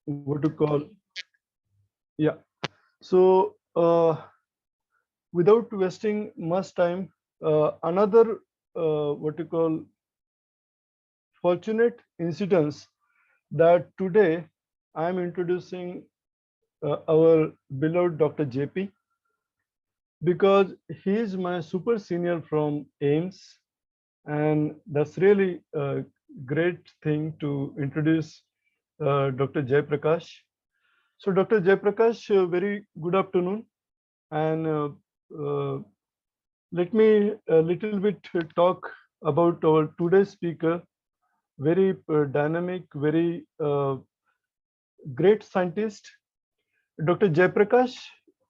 what to call, yeah. So without wasting much time, another what to call fortunate incidents that today I am introducing our beloved Dr. JP, because he is my super senior from AIMS, and that's really a great thing to introduce Dr. Jay Prakash. So Dr. Jay Prakash, very good afternoon, and uh, let me a little bit talk about our today's speaker, very dynamic, very great scientist. Dr. Jay Prakash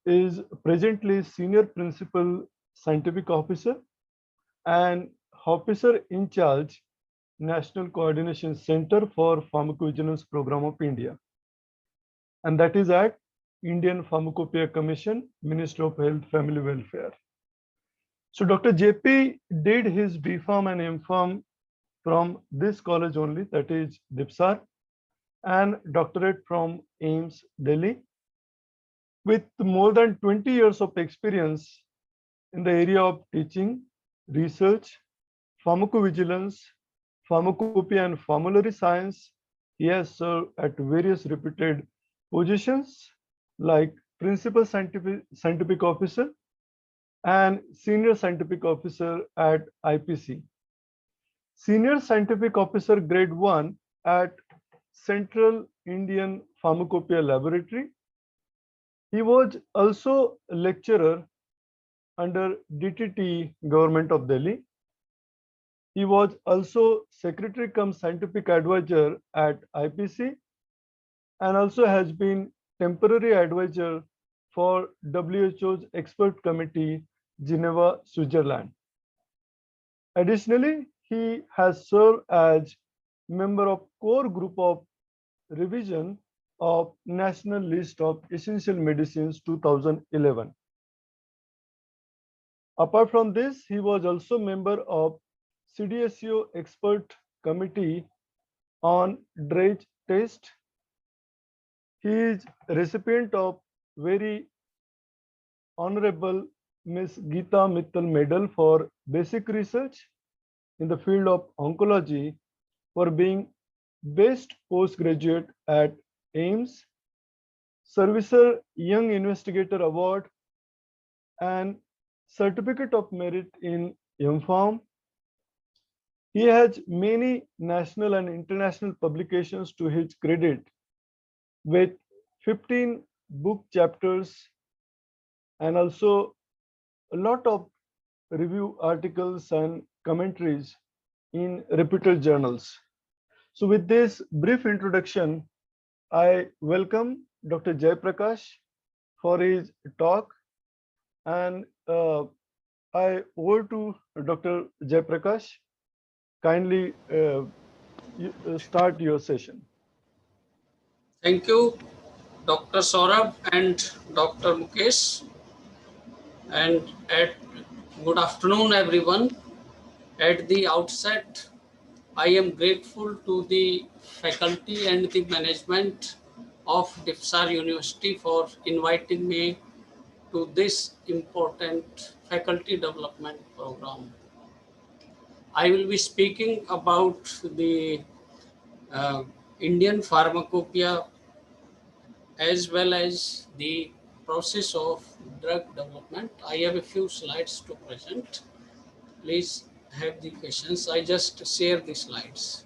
is presently Senior Principal Scientific Officer and Officer in Charge, National Coordination Center for Pharmacovigilance Program of India, and that is at Indian Pharmacopoeia Commission, Ministry of Health, Family Welfare. So Dr. JP did his B.Pharm and M.Pharm from this college only, that is DIPSAR, and doctorate from AIMS, Delhi, with more than 20 years of experience in the area of teaching, research, pharmacovigilance, pharmacopoeia, and formulary science. He has served at various reputed positions like Principal Scientific Officer and Senior Scientific Officer at IPC, Senior Scientific Officer Grade 1 at Central Indian Pharmacopoeia Laboratory. He was also a lecturer under DTT, Government of Delhi. He was also Secretary cum Scientific Advisor at IPC, and also has been temporary advisor for WHO's Expert Committee, Geneva, Switzerland. Additionally, he has served as member of core group of revision of National List of Essential Medicines 2011. Apart from this, he was also member of CDSCO Expert Committee on Drage Test. He is recipient of very honorable Miss Geeta Mittal Medal for basic research in the field of oncology for being best postgraduate at AIMS, Servicer Young Investigator Award, and Certificate of Merit in M.Pharm. He has many national and international publications to his credit, with 15 book chapters and also a lot of review articles and commentaries in reputed journals. So with this brief introduction, I welcome Dr. Jay Prakash for his talk, and I over to Dr. Jay Prakash. Kindly start your session. Thank you, Dr. Saurabh and Dr. Mukesh. And good afternoon, everyone. At the outset, I am grateful to the faculty and the management of DIPSAR University for inviting me to this important faculty development program. I will be speaking about the Indian Pharmacopoeia as well as the process of drug development. I have a few slides to present. Please have the questions. I just share the slides.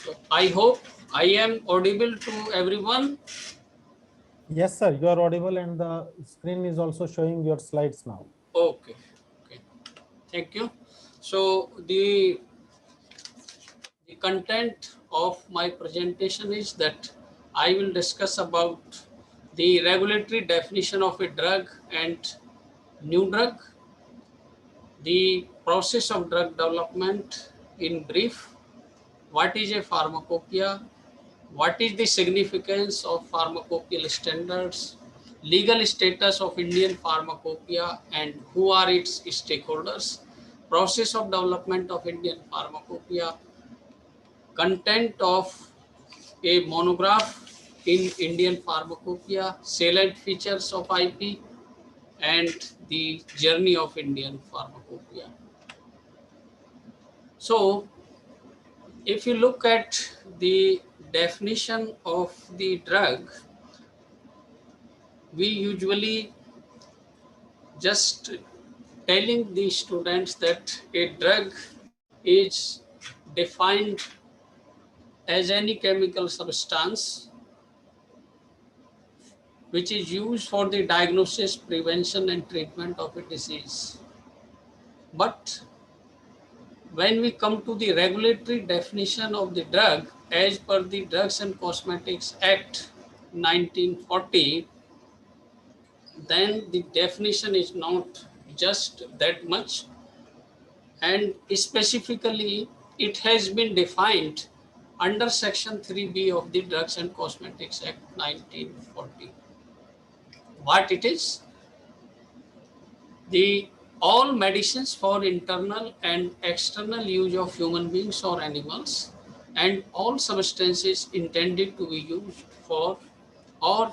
So I hope I am audible to everyone. Yes, sir, you are audible and the screen is also showing your slides now. Okay, okay. Thank you. So the content of my presentation is that I will discuss about the regulatory definition of a drug and new drug, the process of drug development in brief, what is a pharmacopoeia, what is the significance of pharmacopoeial standards, legal status of Indian pharmacopoeia and who are its stakeholders, process of development of Indian pharmacopoeia, content of a monograph in Indian pharmacopoeia, salient features of IP, and the journey of Indian pharmacopoeia. So, if you look at the definition of the drug, we usually just telling the students that a drug is defined as any chemical substance which is used for the diagnosis, prevention, and treatment of a disease. But when we come to the regulatory definition of the drug, as per the Drugs and Cosmetics Act 1940, then the definition is not just that much, and specifically it has been defined under section 3b of the Drugs and Cosmetics Act 1940. What it is? The all medicines for internal and external use of human beings or animals, and all substances intended to be used for or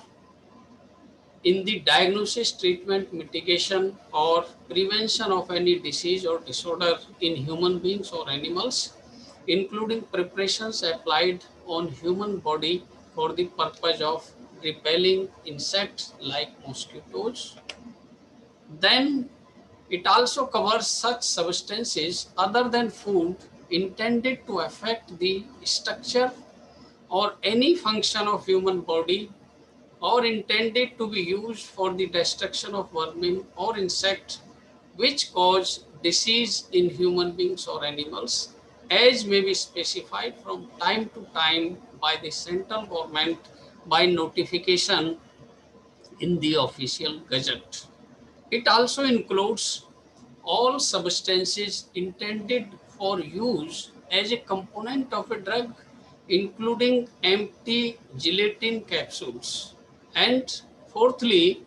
in the diagnosis, treatment, mitigation, or prevention of any disease or disorder in human beings or animals, including preparations applied on human body for the purpose of repelling insects like mosquitoes. Then it also covers such substances other than food intended to affect the structure or any function of human body or intended to be used for the destruction of vermin or insects which cause disease in human beings or animals, as may be specified from time to time by the central government by notification in the official gazette. It also includes all substances intended for use as a component of a drug, including empty gelatin capsules. And fourthly,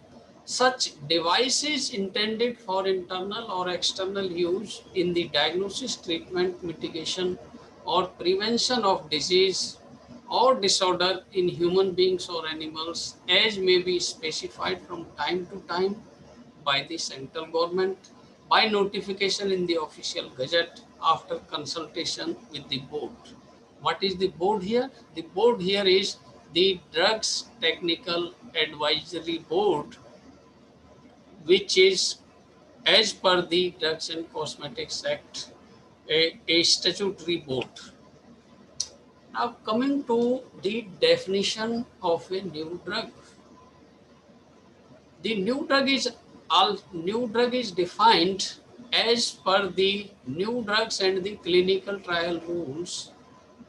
such devices intended for internal or external use in the diagnosis, treatment, mitigation, or prevention of disease or disorder in human beings or animals, as may be specified from time to time by the central government by notification in the official gazette after consultation with the board. What is the board here? The board here is the Drugs Technical Advisory Board, which is, as per the Drugs and Cosmetics Act, a statutory board. Now, coming to the definition of a new drug. The new drug is defined as per the New Drugs and the Clinical Trial Rules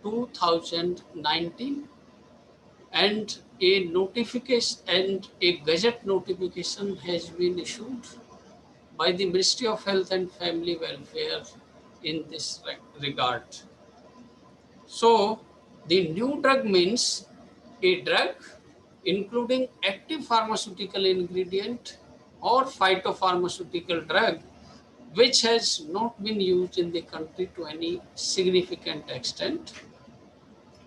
2019, and a notification and a gazette notification has been issued by the Ministry of Health and Family Welfare in this regard. So, the new drug means a drug including active pharmaceutical ingredient or phytopharmaceutical drug which has not been used in the country to any significant extent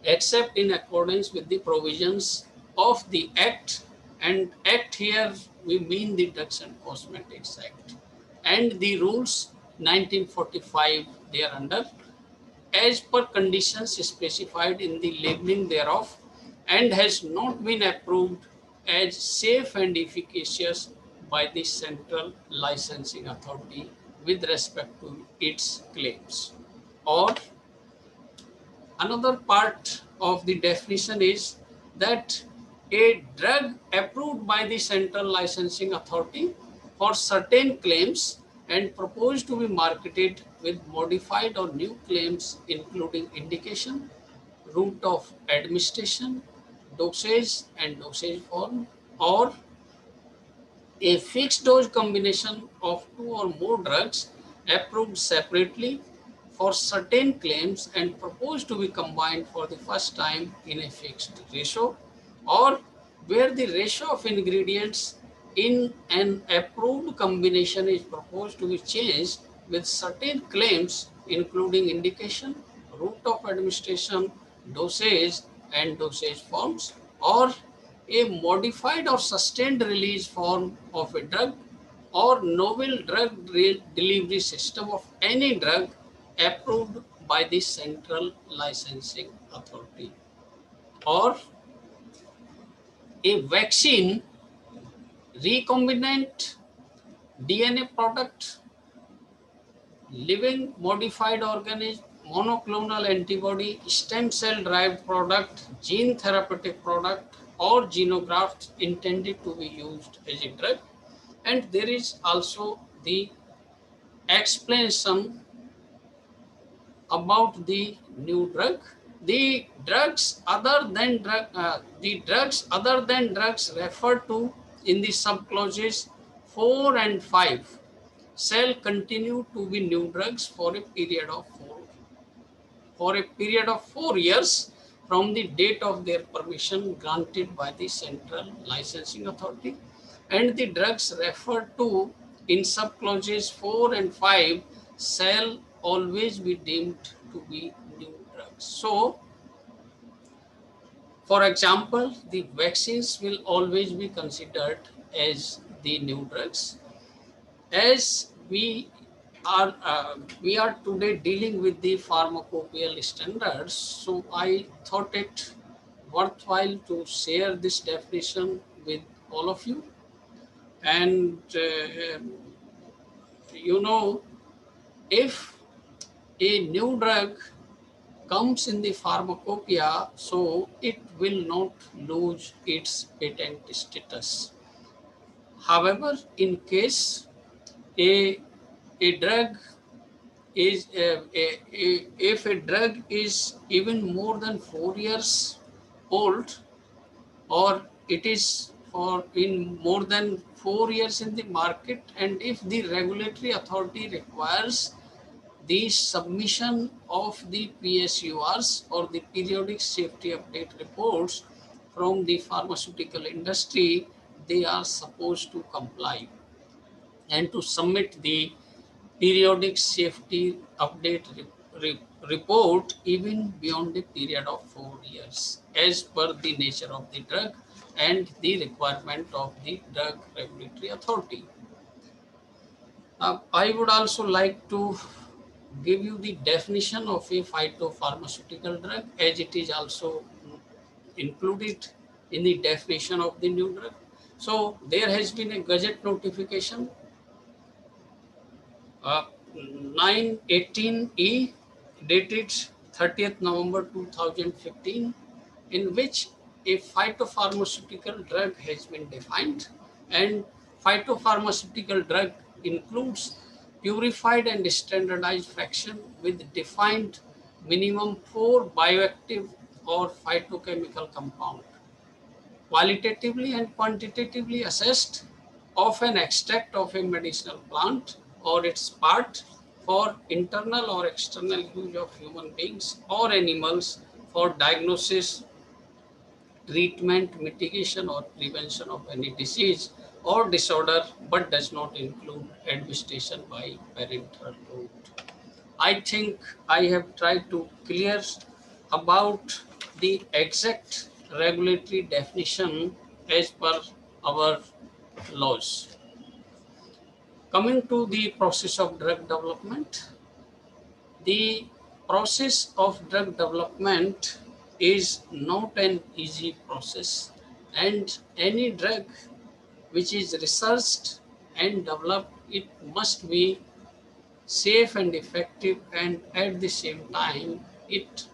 except in accordance with the provisions of the Act, and Act here we mean the Drugs and Cosmetics Act, and the rules 1945 thereunder, as per conditions specified in the labeling thereof, and has not been approved as safe and efficacious by the Central Licensing Authority with respect to its claims. Or another part of the definition is that a drug approved by the Central Licensing Authority for certain claims and proposed to be marketed with modified or new claims including indication, route of administration, dosage and dosage form, or a fixed dose combination of two or more drugs approved separately for certain claims and proposed to be combined for the first time in a fixed ratio, or where the ratio of ingredients in an approved combination is proposed to be changed with certain claims including indication, route of administration, dosage and dosage forms, or a modified or sustained release form of a drug or novel drug delivery system of any drug approved by the Central Licensing Authority, or a vaccine, recombinant DNA product, living modified organism, monoclonal antibody, stem cell derived product, gene therapeutic product, or xenograft intended to be used as a drug. And there is also the explanation about the new drug. The drugs other than drugs referred to in the subclauses 4 and 5 shall continue to be new drugs for a period of 4 years from the date of their permission granted by the Central Licensing Authority, and the drugs referred to in subclauses 4 and 5 shall always be deemed to be new drugs. So, for example, the vaccines will always be considered as the new drugs. As we are today dealing with the pharmacopoeial standards, so I thought it worthwhile to share this definition with all of you. And if a new drug comes in the pharmacopoeia, so it will not lose its patent status. However, in case a drug is if a drug is even more than 4 years old, or it is for in more than 4 years in the market, and if the regulatory authority requires the submission of the PSURs or the periodic safety update reports from the pharmaceutical industry, they are supposed to comply and to submit the periodic safety update report even beyond a period of 4 years as per the nature of the drug and the requirement of the drug regulatory authority. I would also like to give you the definition of a phytopharmaceutical drug as it is also included in the definition of the new drug. So there has been a gazette notification 918E dated 30th November 2015, in which a phytopharmaceutical drug has been defined, and phytopharmaceutical drug includes purified and standardized fraction with defined minimum 4 bioactive or phytochemical compound, qualitatively and quantitatively assessed of an extract of a medicinal plant or its part for internal or external use of human beings or animals for diagnosis, treatment, mitigation, or prevention of any disease or disorder, but does not include administration by parenteral route. I think I have tried to clear about the exact regulatory definition as per our laws. Coming to the process of drug development, the process of drug development is not an easy process, and any drug which is researched and developed, it must be safe and effective, and at the same time it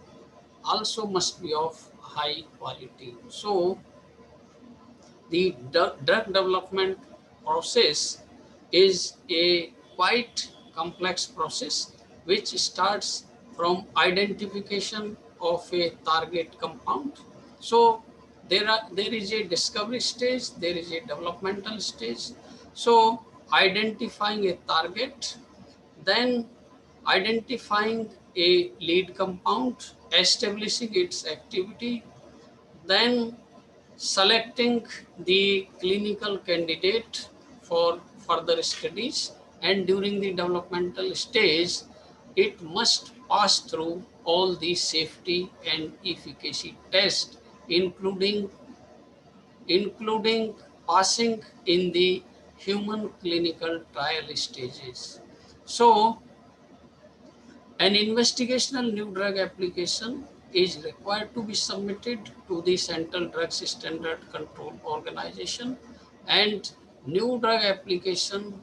also must be of high quality. So the drug development process is a quite complex process which starts from identification of a target compound. So there is a discovery stage, there is a developmental stage. So identifying a target, then identifying a lead compound, establishing its activity, then selecting the clinical candidate for further studies, and during the developmental stage it must pass through all the safety and efficacy tests, including passing in the human clinical trial stages. So an investigational new drug application is required to be submitted to the Central Drugs Standard Control Organization, and new drug application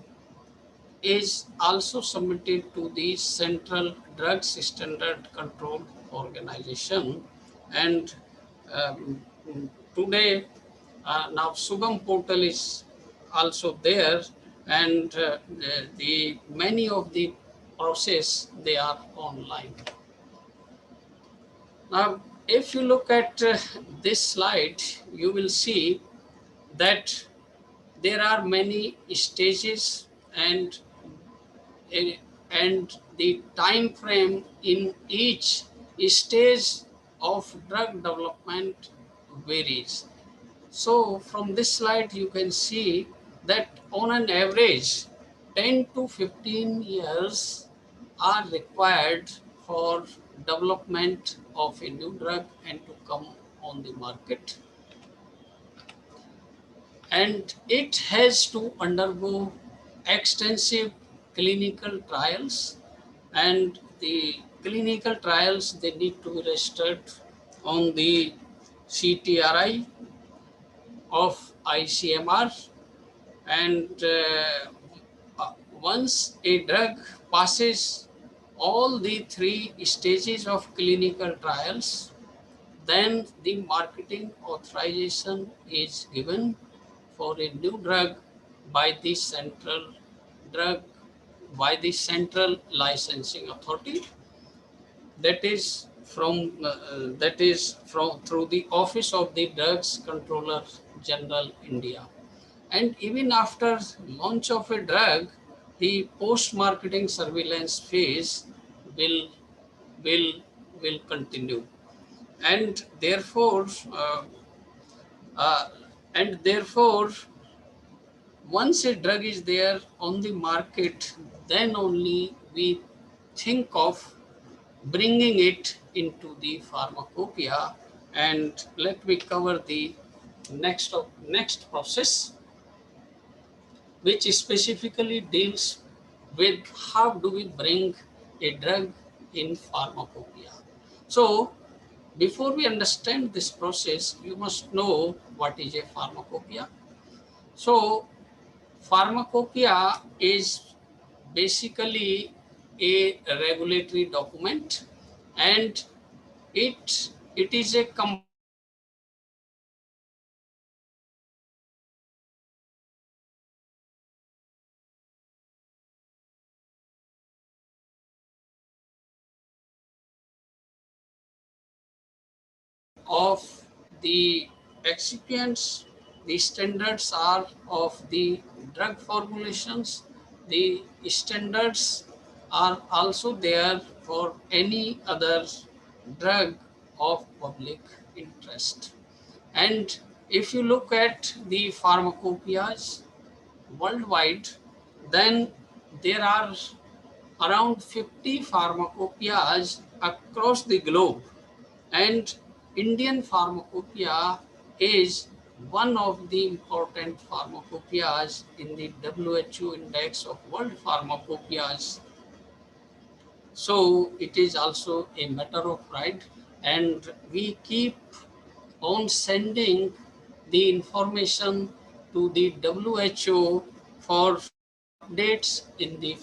is also submitted to the Central Drugs Standard Control Organization. And um, today, now Sugam portal is also there, and the many of the process they are online. Now, if you look at this slide, you will see that there are many stages, and and the time frame in each stage of drug development varies. So from this slide, you can see that on an average, 10 to 15 years are required for development of a new drug and to come on the market. And it has to undergo extensive clinical trials, and the clinical trials, they need to be registered on the CTRI of ICMR. And once a drug passes all the three stages of clinical trials, then the marketing authorization is given for a new drug by the drug central licensing authority, that is from through the Office of the Drugs Controller General, India. And even after launch of a drug, the post-marketing surveillance phase will will will continue. And therefore, uh, and therefore, once a drug is there on the market, then only we think of bringing it into the pharmacopoeia. And let me cover the next process, which specifically deals with how do we bring a drug in pharmacopoeia. So before we understand this process, you must know what is a pharmacopoeia. So pharmacopoeia is basically a regulatory document, and it is a of the excipients. The standards are of the drug formulations. The standards are also there for any other drug of public interest. And if you look at the pharmacopoeias worldwide, then there are around 50 pharmacopoeias across the globe, and Indian pharmacopoeia is one of the important pharmacopoeias in the WHO index of world pharmacopoeias. So it is also a matter of pride, and we keep on sending the information to the WHO for updates in the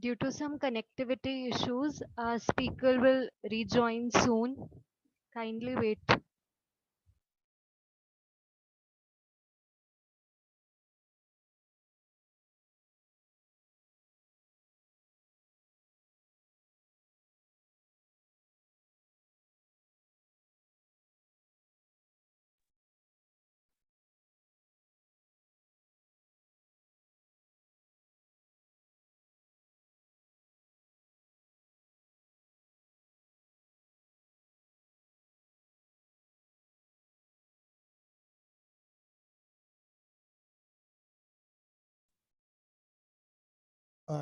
Due to some connectivity issues, our speaker will rejoin soon. Kindly wait.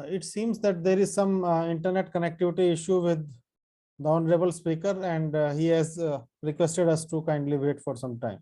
It seems that there is some internet connectivity issue with the honorable speaker, and he has requested us to kindly wait for some time.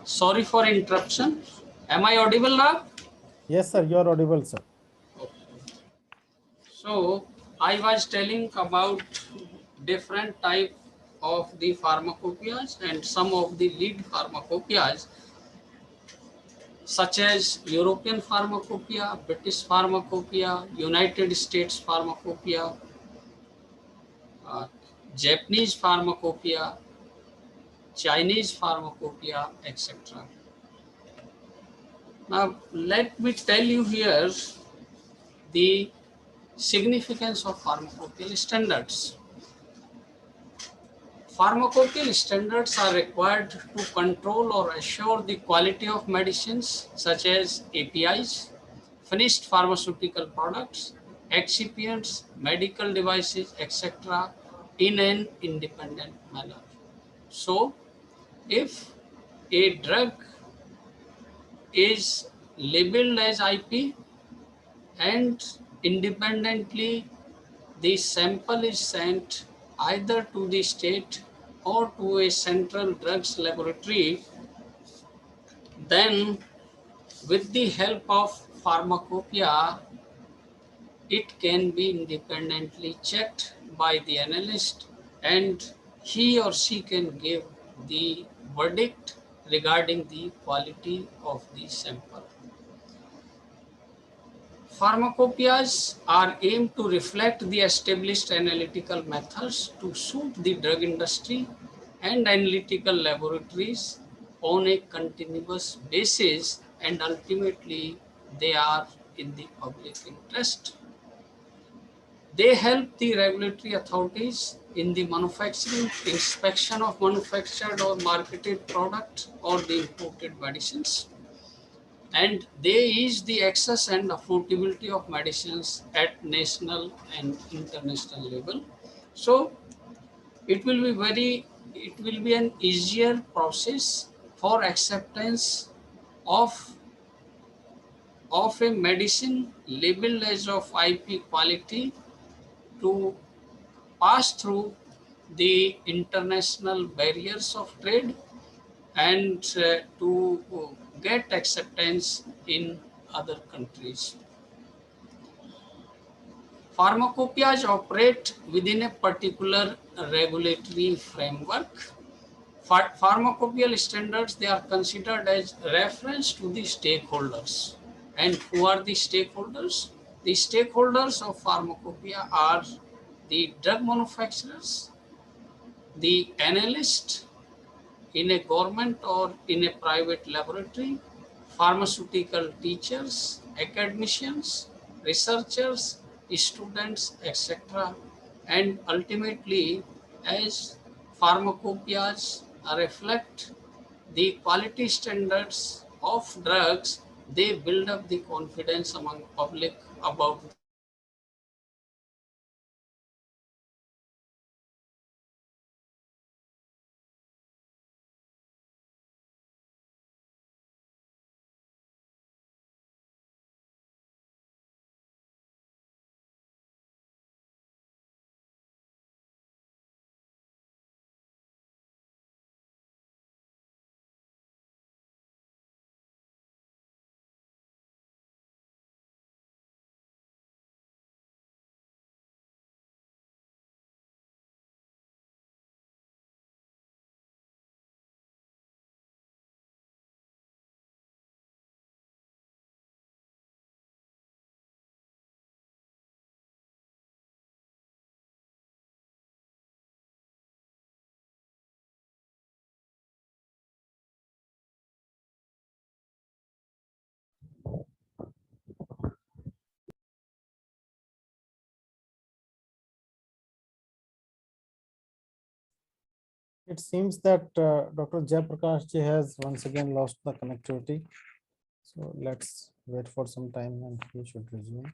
Sorry for interruption. Am I audible now? Yes, sir, you are audible, sir. So I was telling about different type of the pharmacopoeias and some of the lead pharmacopoeias such as European pharmacopoeia, British pharmacopoeia, United States pharmacopoeia, uh, Japanese pharmacopoeia, Chinese pharmacopoeia, etc. Now let me tell you here the significance of pharmacopoeial standards. Pharmacopoeial standards are required to control or assure the quality of medicines such as APIs, finished pharmaceutical products, excipients, medical devices, etc. in an independent manner. So, if a drug is labeled as IP and independently the sample is sent either to the state or to a central drugs laboratory, then with the help of pharmacopoeia, it can be independently checked by the analyst and he or she can give the verdict regarding the quality of the sample. Pharmacopoeias are aimed to reflect the established analytical methods to suit the drug industry and analytical laboratories on a continuous basis, and ultimately they are in the public interest. They help the regulatory authorities in the manufacturing, inspection of manufactured or marketed product or the imported medicines, and they ease the access and affordability of medicines at national and international level. So it will be an easier process for acceptance of a medicine labeled as of IP quality to pass through the international barriers of trade and to get acceptance in other countries. Pharmacopoeias operate within a particular regulatory framework. Pharmacopoeial standards, they are considered as reference to the stakeholders. And who are the stakeholders? The stakeholders of pharmacopoeia are the drug manufacturers, the analyst in a government or in a private laboratory, pharmaceutical teachers, academicians, researchers, students, etc. And ultimately, as pharmacopoeias reflect the quality standards of drugs, they build up the confidence among public about It seems that Dr. Jayaprakash ji has once again lost the connectivity. So let's wait for some time and he should resume.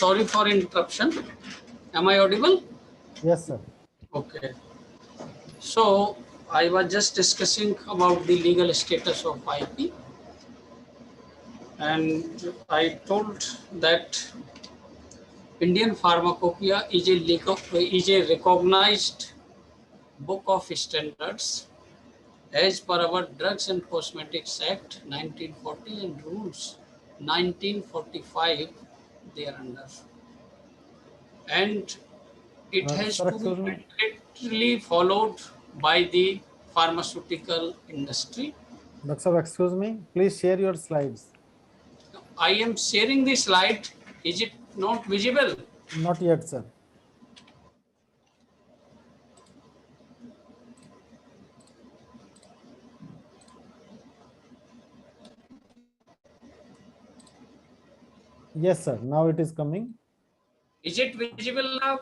sorry for interruption. Am I audible? Yes, sir. Okay. So I was just discussing about the legal status of IP, and I told that Indian Pharmacopoeia is a recognized book of standards as per our Drugs and Cosmetics Act 1940 and rules 1945 thereunder. And it has Sir, to be excuse me. strictly followed by the pharmaceutical industry. Dr. Saab, excuse me. Please share your slides. I am sharing the slide. Is it not visible? Not yet, sir. Yes, sir. Now it is coming. Is it visible now?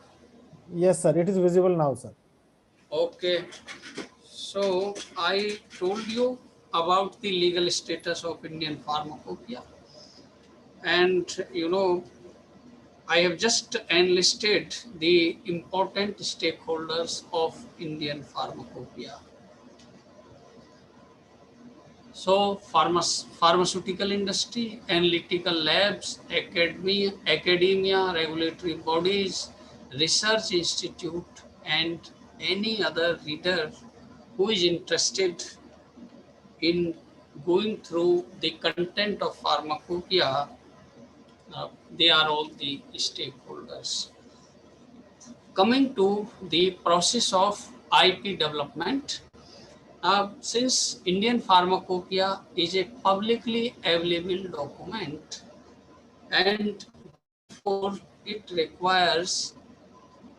Yes, sir. It is visible now, sir. Okay. So I told you about the legal status of Indian Pharmacopoeia. And I have just enlisted the important stakeholders of Indian Pharmacopoeia. So pharmaceutical industry, analytical labs, academia, regulatory bodies, research institute, and any other reader who is interested in going through the content of pharmacopoeia, they are all the stakeholders. Coming to the process of IP development, since Indian Pharmacopoeia is a publicly available document and therefore it requires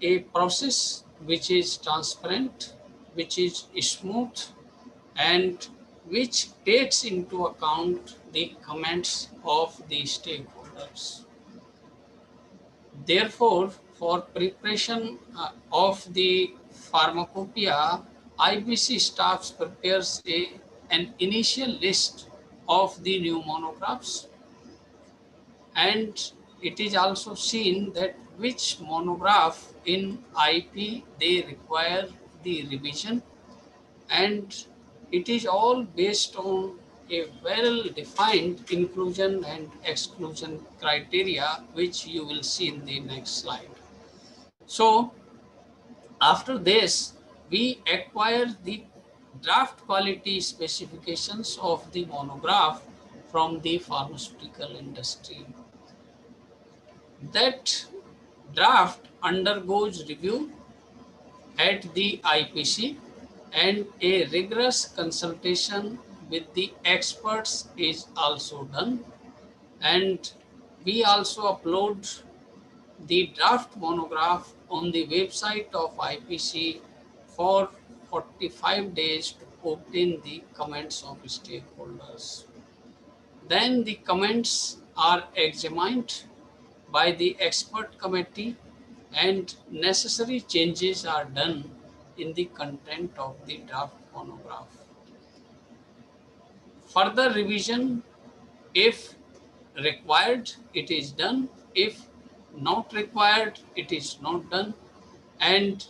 a process which is transparent, which is smooth, and which takes into account the comments of the stakeholders. Therefore, for preparation of the pharmacopoeia, IBC staff prepares an initial list of the new monographs, and it is also seen that which monograph in IP they require the revision, and it is all based on a well defined inclusion and exclusion criteria, which you will see in the next slide. So after this, we acquire the draft quality specifications of the monograph from the pharmaceutical industry. That draft undergoes review at the IPC, and a rigorous consultation with the experts is also done. And we also upload the draft monograph on the website of IPC for 45 days to obtain the comments of stakeholders. Then the comments are examined by the expert committee and necessary changes are done in the content of the draft monograph. Further revision, if required, it is done. If not required, it is not done. And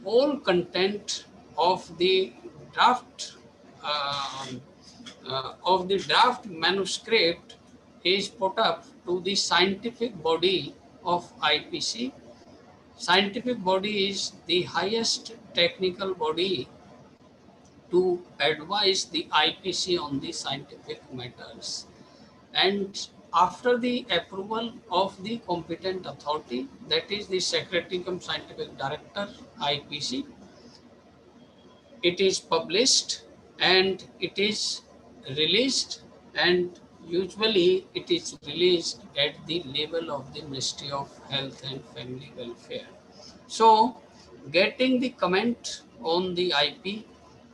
whole content of the draft manuscript is put up to the scientific body of IPC. Scientific body is the highest technical body to advise the IPC on the scientific matters. And after the approval of the competent authority, that is the Secretary cum Scientific Director, IPC, it is published and it is released, and usually it is released at the level of the Ministry of Health and Family Welfare. So getting the comment on the IP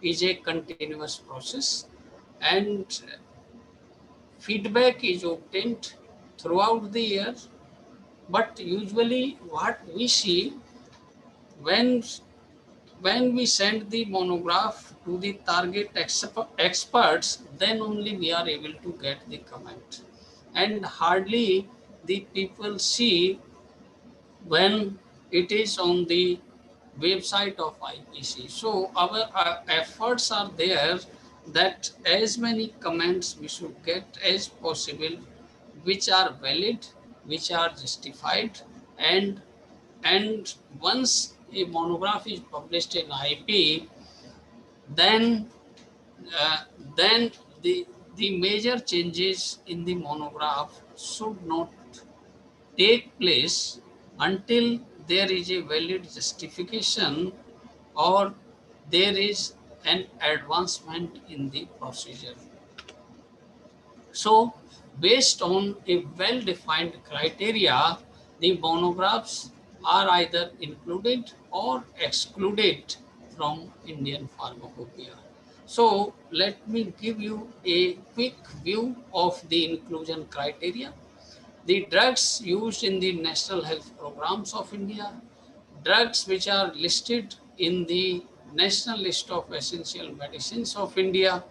is a continuous process, and feedback is obtained throughout the year. But usually what we see, when we send the monograph to the target experts, then only we are able to get the comment. And hardly the people see when it is on the website of IPC. So our efforts are there that as many comments we should get as possible, which are valid, which are justified, and once a monograph is published in IP, then uh, then the major changes in the monograph should not take place until there is a valid justification or there is an advancement in the procedure. So, based on a well-defined criteria, the monographs are either included or excluded from Indian Pharmacopoeia. So, let me give you a quick view of the inclusion criteria. The drugs used in the National Health Programs of India, drugs which are listed in the National List of Essential Medicines of India.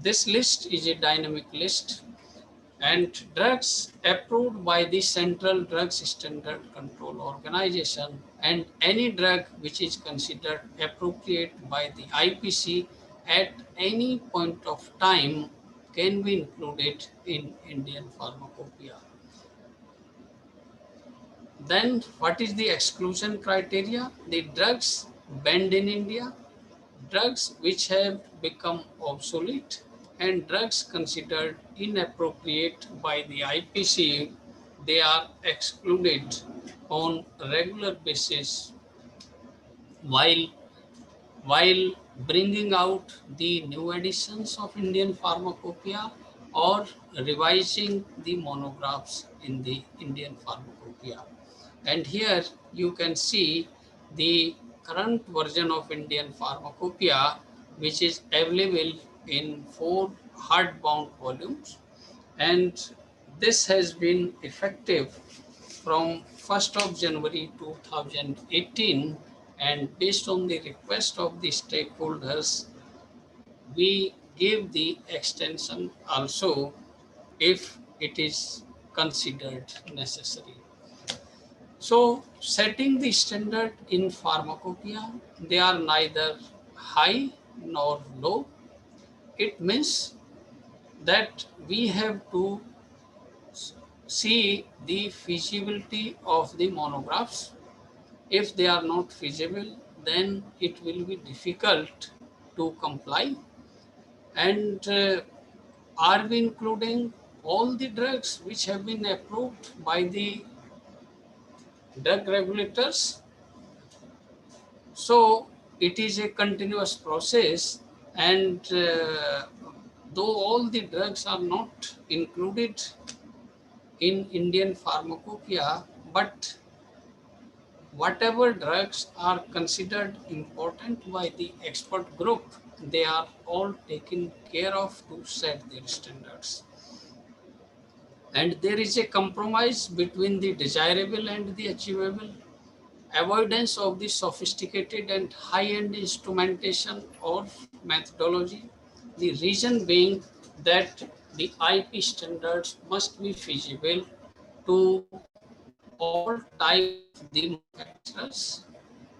This list is a dynamic list, and drugs approved by the Central Drugs Standard Control Organization, and any drug which is considered appropriate by the IPC at any point of time can be included in Indian Pharmacopoeia. Then what is the exclusion criteria? The drugs banned in India, drugs which have become obsolete, and drugs considered inappropriate by the IPC, they are excluded on a regular basis while bringing out the new editions of Indian Pharmacopoeia or revising the monographs in the Indian Pharmacopoeia. And here you can see the current version of Indian Pharmacopoeia, which is available in 4 hardbound volumes. And this has been effective from 1st of January 2018, and based on the request of the stakeholders, we give the extension also if it is considered necessary. So, setting the standard in pharmacopoeia, they are neither high nor low. It means that we have to see the feasibility of the monographs. If they are not feasible, then it will be difficult to comply. And are we including all the drugs which have been approved by the drug regulators? So it is a continuous process, and though all the drugs are not included in Indian Pharmacopoeia, but whatever drugs are considered important by the expert group, they are all taken care of to set their standards. And there is a compromise between the desirable and the achievable, avoidance of the sophisticated and high-end instrumentation or methodology. The reason being that the IP standards must be feasible to all types of the manufacturers,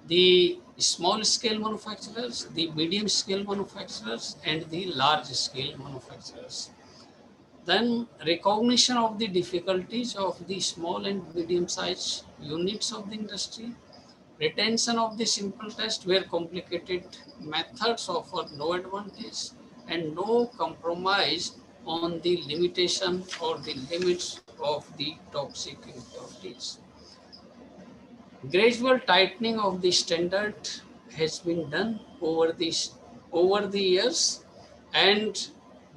the small scale manufacturers, the medium scale manufacturers, and the large scale manufacturers. Then recognition of the difficulties of the small and medium sized units of the industry, retention of the simple test where complicated methods offer no advantage, and no compromise on the limitation or the limits of the toxic impurities. Gradual tightening of the standard has been done over the years, and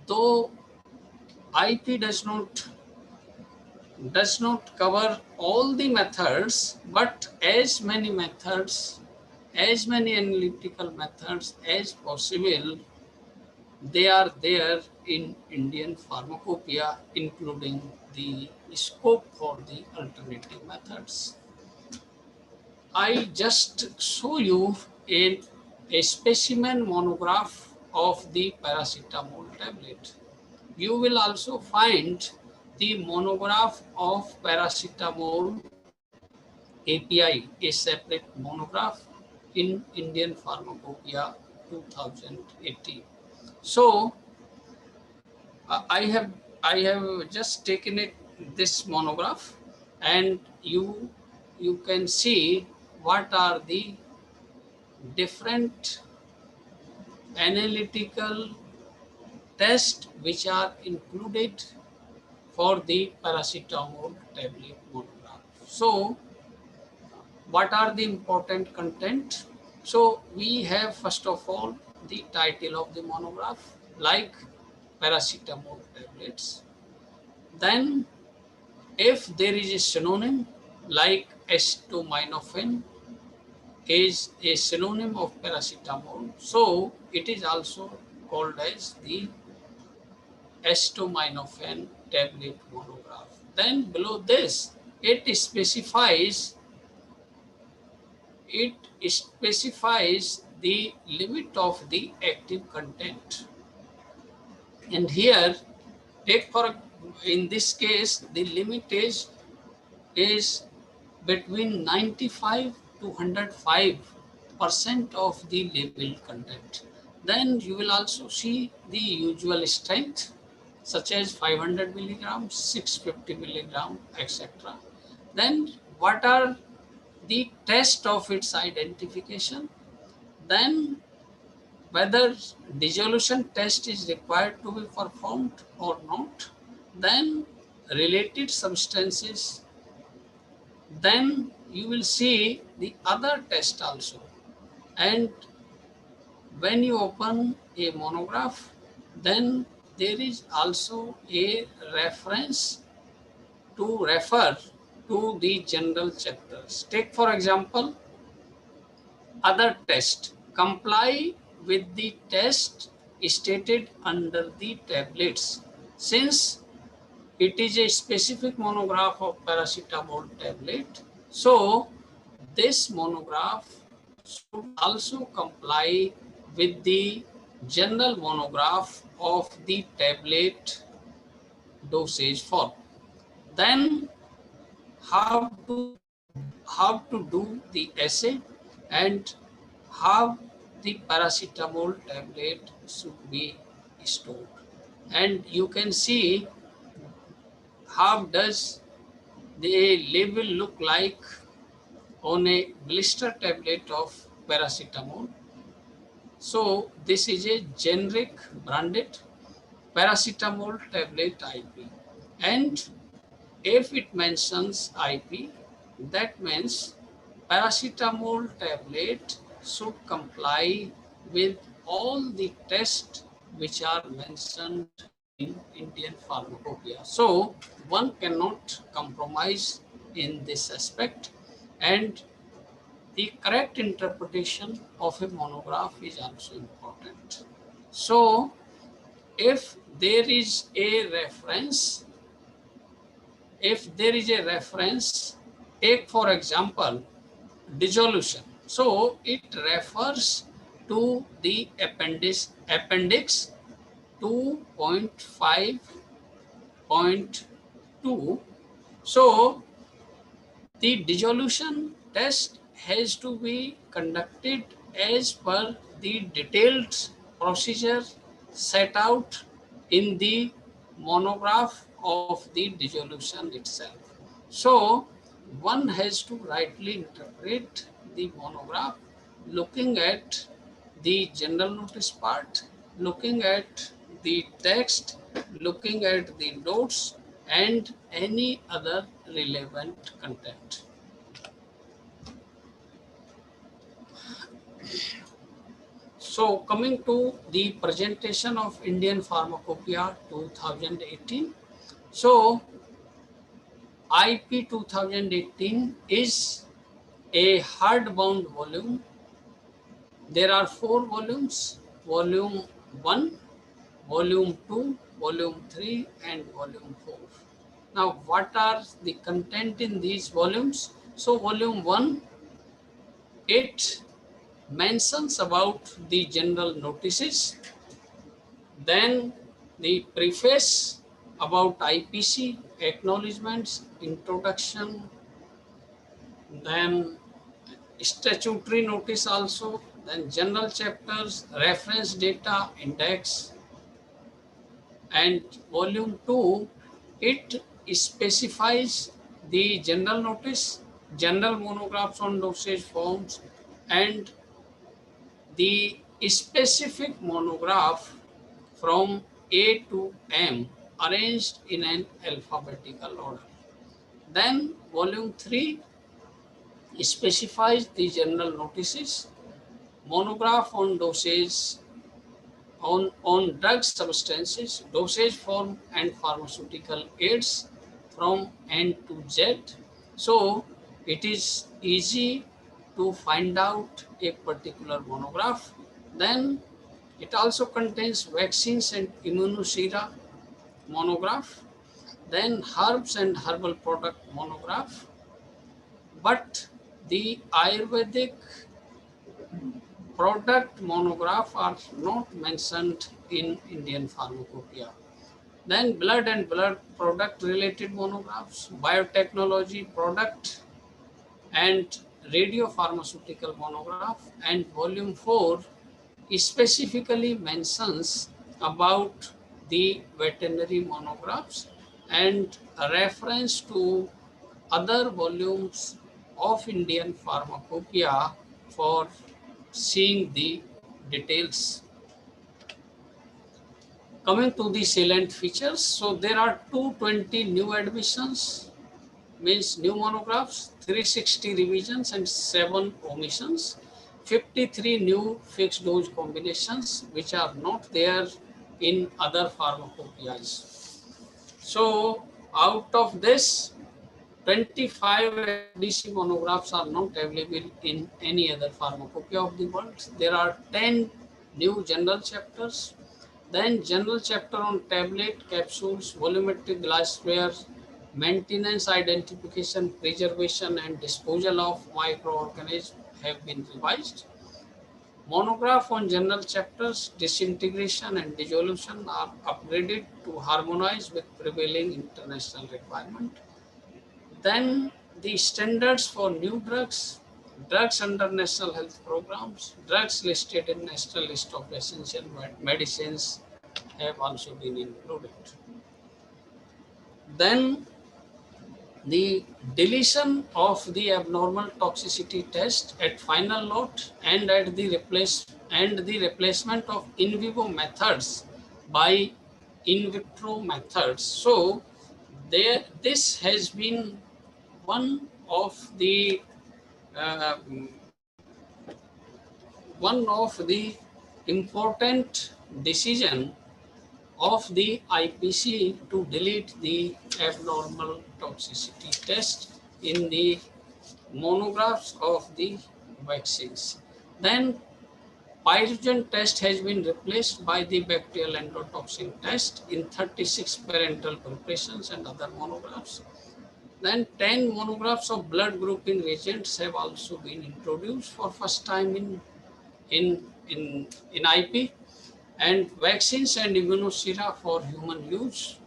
though IP does not cover all the methods, but as many methods, as many analytical methods as possible, they are there in Indian Pharmacopoeia, including the scope for the alternative methods. I just show you a specimen monograph of the paracetamol tablet. You will also find the monograph of paracetamol API, a separate monograph in Indian Pharmacopoeia 2018. So I have just taken it this monograph, and you can see what are the different analytical tests which are included for the paracetamol tablet monograph. So what are the important content? So we have first of all the title of the monograph, like paracetamol tablets. Then if there is a synonym like acetaminophen is a synonym of paracetamol, so it is also called as the acetaminophen tablet monograph. Then below this, it specifies the limit of the active content. And here, take for in this case, the limit is between 95 to 105% of the label content. Then you will also see the usual strength, such as 500 milligrams, 650 milligram, etc. Then what are the test of its identification? Then whether dissolution test is required to be performed or not. Then related substances. Then you will see the other test also. And when you open a monograph, then there is also a reference to refer to the general chapters. Take for example, other test. Comply with the test stated under the tablets. Since it is a specific monograph of paracetamol tablet, so this monograph should also comply with the general monograph of the tablet dosage form. Then how to do the assay and how the paracetamol tablet should be stored. And you can see how does the label look like on a blister tablet of paracetamol. So this is a generic branded paracetamol tablet IP, and if it mentions IP, that means paracetamol tablet should comply with all the tests which are mentioned in Indian Pharmacopoeia. So one cannot compromise in this aspect, and the correct interpretation of a monograph is also important. So if there is a reference, take for example, dissolution. So it refers to the appendix 2.5.2. So the dissolution test has to be conducted as per the detailed procedure set out in the monograph of the dissolution itself. So one has to rightly interpret the monograph looking at the general notice part, looking at the text, looking at the notes, and any other relevant content. So coming to the presentation of Indian Pharmacopoeia 2018. So IP 2018 is a hardbound volume. There are 4 volumes, volume 1, volume 2, volume 3, and volume 4. Now, what are the content in these volumes? So, volume 1, it mentions about the general notices, then the preface about IPC, acknowledgements, introduction, then statutory notice also, then general chapters, reference data, index, and volume 2, it specifies the general notice, general monographs on dosage forms, and the specific monograph from A to M arranged in an alphabetical order. Then volume 3 specifies the general notices, monograph on dosage on drug substances, dosage form and pharmaceutical aids from N to Z. So it is easy to find out a particular monograph. Then it also contains vaccines and immunosera monograph, then herbs and herbal product monograph. But the Ayurvedic product monograph are not mentioned in Indian pharmacopoeia. Then blood and blood product related monographs, biotechnology product and radiopharmaceutical monograph, and volume 4 specifically mentions about the veterinary monographs and a reference to other volumes of Indian pharmacopoeia for seeing the details. Coming to the salient features, so there are 220 new admissions, means new monographs, 360 revisions and 7 omissions, 53 new fixed dose combinations which are not there in other pharmacopoeias. So out of this, 25 DC monographs are not available in any other pharmacopoeia of the world. There are 10 new general chapters, then general chapter on tablet, capsules, volumetric glassware, maintenance, identification, preservation and disposal of microorganisms have been revised. Monograph on general chapters, disintegration and dissolution are upgraded to harmonize with prevailing international requirement. Then the standards for new drugs, drugs under national health programs, drugs listed in national list of essential medicines have also been included. Then the deletion of the abnormal toxicity test at final lot and at the replacement of in vivo methods by in vitro methods. So this has been one of the uh, important decision of the IPC to delete the abnormal toxicity test in the monographs of the vaccines. Then pyrogen test has been replaced by the bacterial endotoxin test in 36 parental preparations and other monographs. Then 10 monographs of blood grouping reagents have also been introduced for first time in IP, and vaccines and immunosera for human use.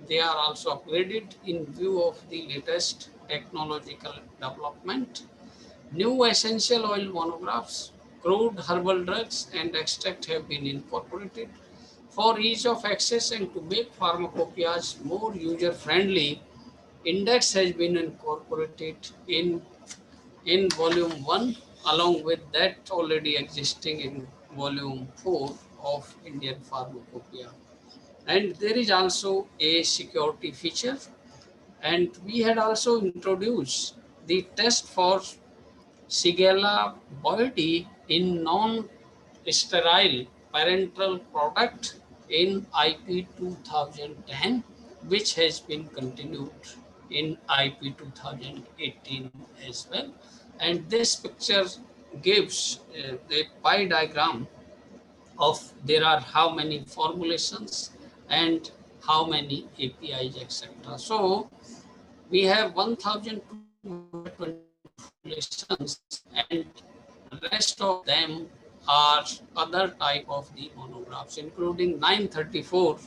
They are also upgraded in view of the latest technological development. New essential oil monographs, crude herbal drugs and extract have been incorporated. For ease of access and to make pharmacopoeias more user-friendly, index has been incorporated in volume 1 along with that already existing in volume 4 of Indian Pharmacopoeia. And there is also a security feature, and we had also introduced the test for Shigella boydi in non-sterile parental product in IP 2010, which has been continued in IP 2018 as well. And this picture gives the pie diagram of there are how many formulations and how many APIs, etc. So we have 1,220 formulations, and rest of them are other type of the monographs, including 934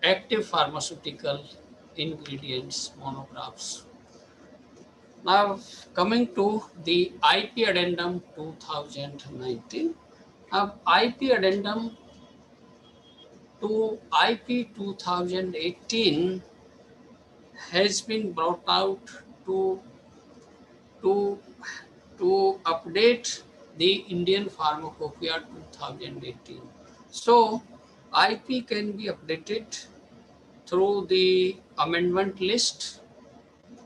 active pharmaceutical ingredients monographs. Now, coming to the IP Addendum 2019. Now, IP Addendum to IP 2018 has been brought out to to to update the Indian Pharmacopoeia 2018. So, IP can be updated through the amendment list,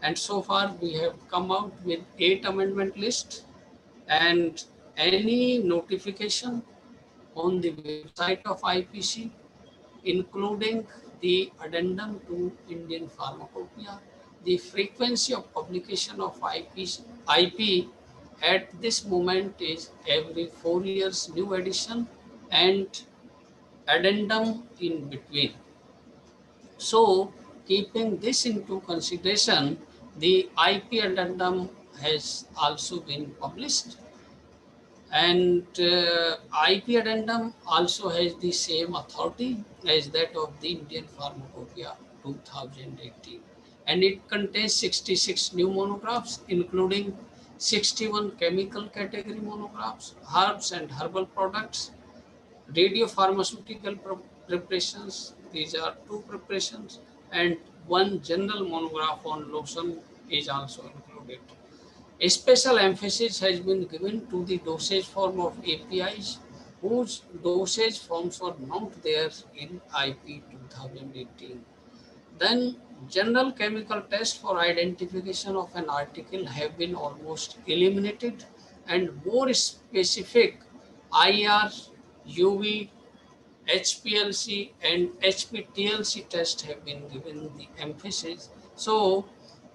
and so far we have come out with 8 amendment list, and any notification on the website of IPC, including the addendum to Indian Pharmacopoeia. The frequency of publication of IP at this moment is every 4 years new edition and addendum in between. So, keeping this into consideration, the IP addendum has also been published, and IP addendum also has the same authority as that of the Indian Pharmacopoeia 2018, and it contains 66 new monographs, including 61 chemical category monographs, herbs and herbal products, radiopharmaceutical preparations, these are 2 preparations, and 1 general monograph on lotion is also included. A special emphasis has been given to the dosage form of APIs whose dosage forms were not there in IP 2018. Then general chemical tests for identification of an article have been almost eliminated, and more specific IR, UV, HPLC and HPTLC tests have been given the emphasis. So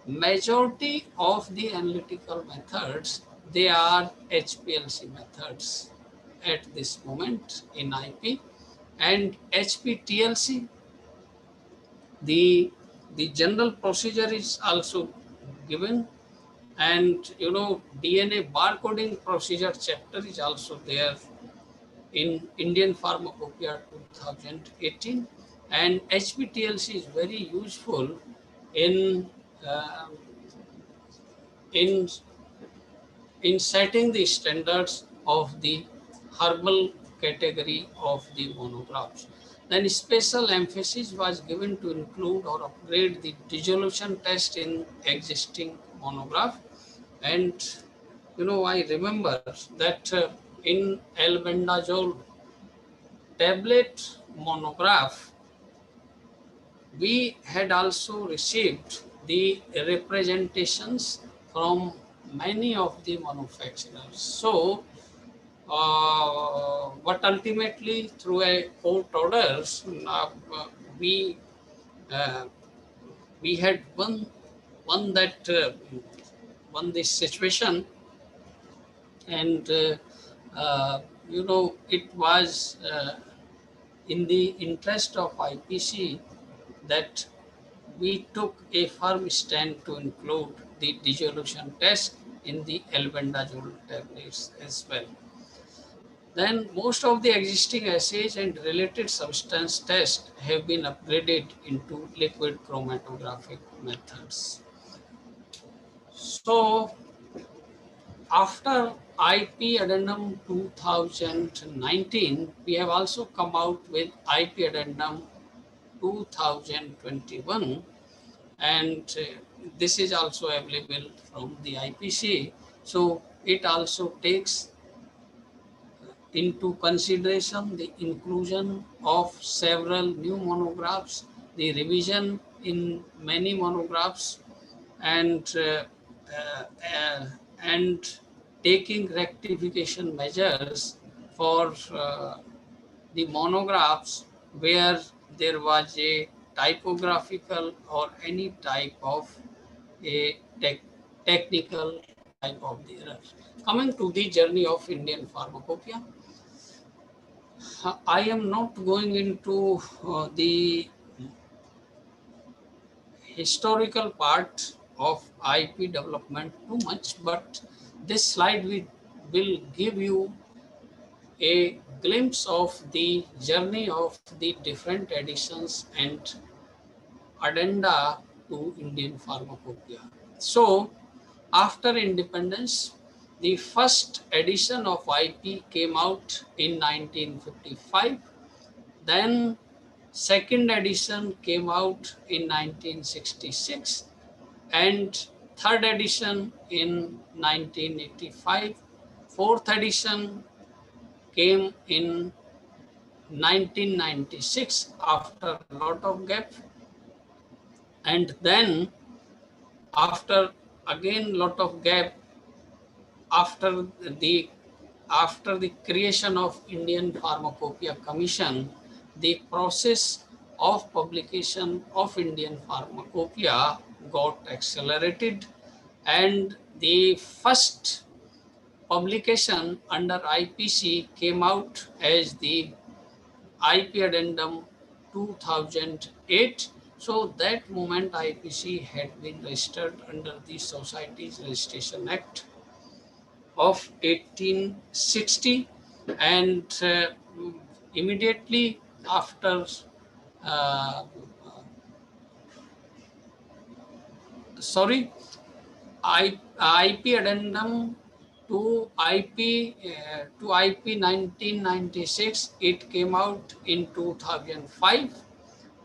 majority of the analytical methods, they are HPLC methods at this moment in IP, and HPTLC, the general procedure is also given, and DNA barcoding procedure chapter is also there in Indian Pharmacopoeia 2018, and HPTLC is very useful in uh, in in setting the standards of the herbal category of the monographs. Then special emphasis was given to include or upgrade the dissolution test in existing monograph. And I remember that in albendazole tablet monograph, we had also received the representations from many of the manufacturers. So, but ultimately through a court orders, we uh, we had won that won this situation, and it was in the interest of IPC that we took a firm stand to include the dissolution test in the albendazole tablets as well. Then most of the existing assays and related substance tests have been upgraded into liquid chromatographic methods. So after IP Addendum 2019, we have also come out with IP Addendum 2021, and this is also available from the IPC. So it also takes into consideration the inclusion of several new monographs, the revision in many monographs, and and taking rectification measures for the monographs where there was a typographical or any type of a technical type of the error. Coming to the journey of Indian Pharmacopoeia, I am not going into the historical part of IP development too much, but this slide will give you a glimpse of the journey of the different editions and addenda to Indian Pharmacopoeia. So after independence, the first edition of IP came out in 1955. Then second edition came out in 1966 and third edition in 1985. Fourth edition came in 1996 after a lot of gap, and then after again lot of gap, after the after the creation of Indian Pharmacopoeia Commission, the process of publication of Indian Pharmacopoeia got accelerated, and the first publication under IPC came out as the IP Addendum 2008. So that moment IPC had been registered under the Societies Registration Act of 1860, and immediately after uh, sorry IP addendum to IP 1996, it came out in 2005,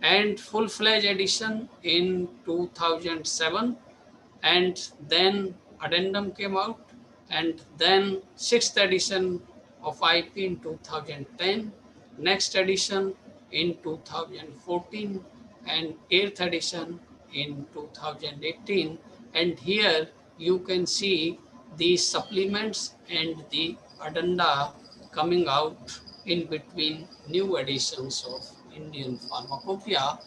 and full-fledged edition in 2007, and then addendum came out, and then sixth edition of IP in 2010, next edition in 2014, and eighth edition in 2018. And here you can see the supplements and the addenda coming out in between new editions of Indian Pharmacopoeia.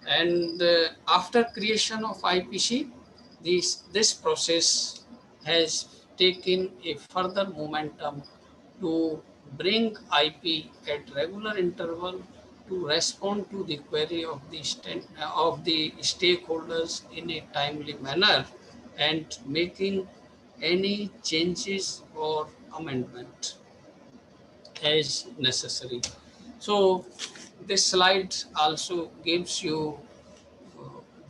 And after creation of IPC, this process has taken a further momentum to bring IP at regular interval to respond to the query of the stakeholders in a timely manner and making any changes or amendment as necessary. So this slide also gives you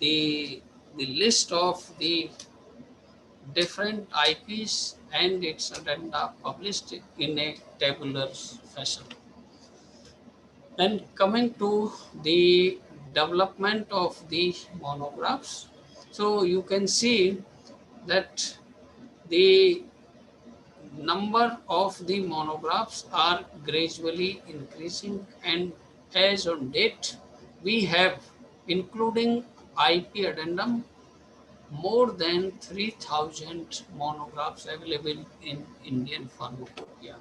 the, the list of the different IPs and its addenda published in a tabular fashion. And coming to the development of the monographs, so you can see that the number of the monographs are gradually increasing, and as on date, we have, including IP addendum, more than 3,000 monographs available in Indian Pharmacopoeia.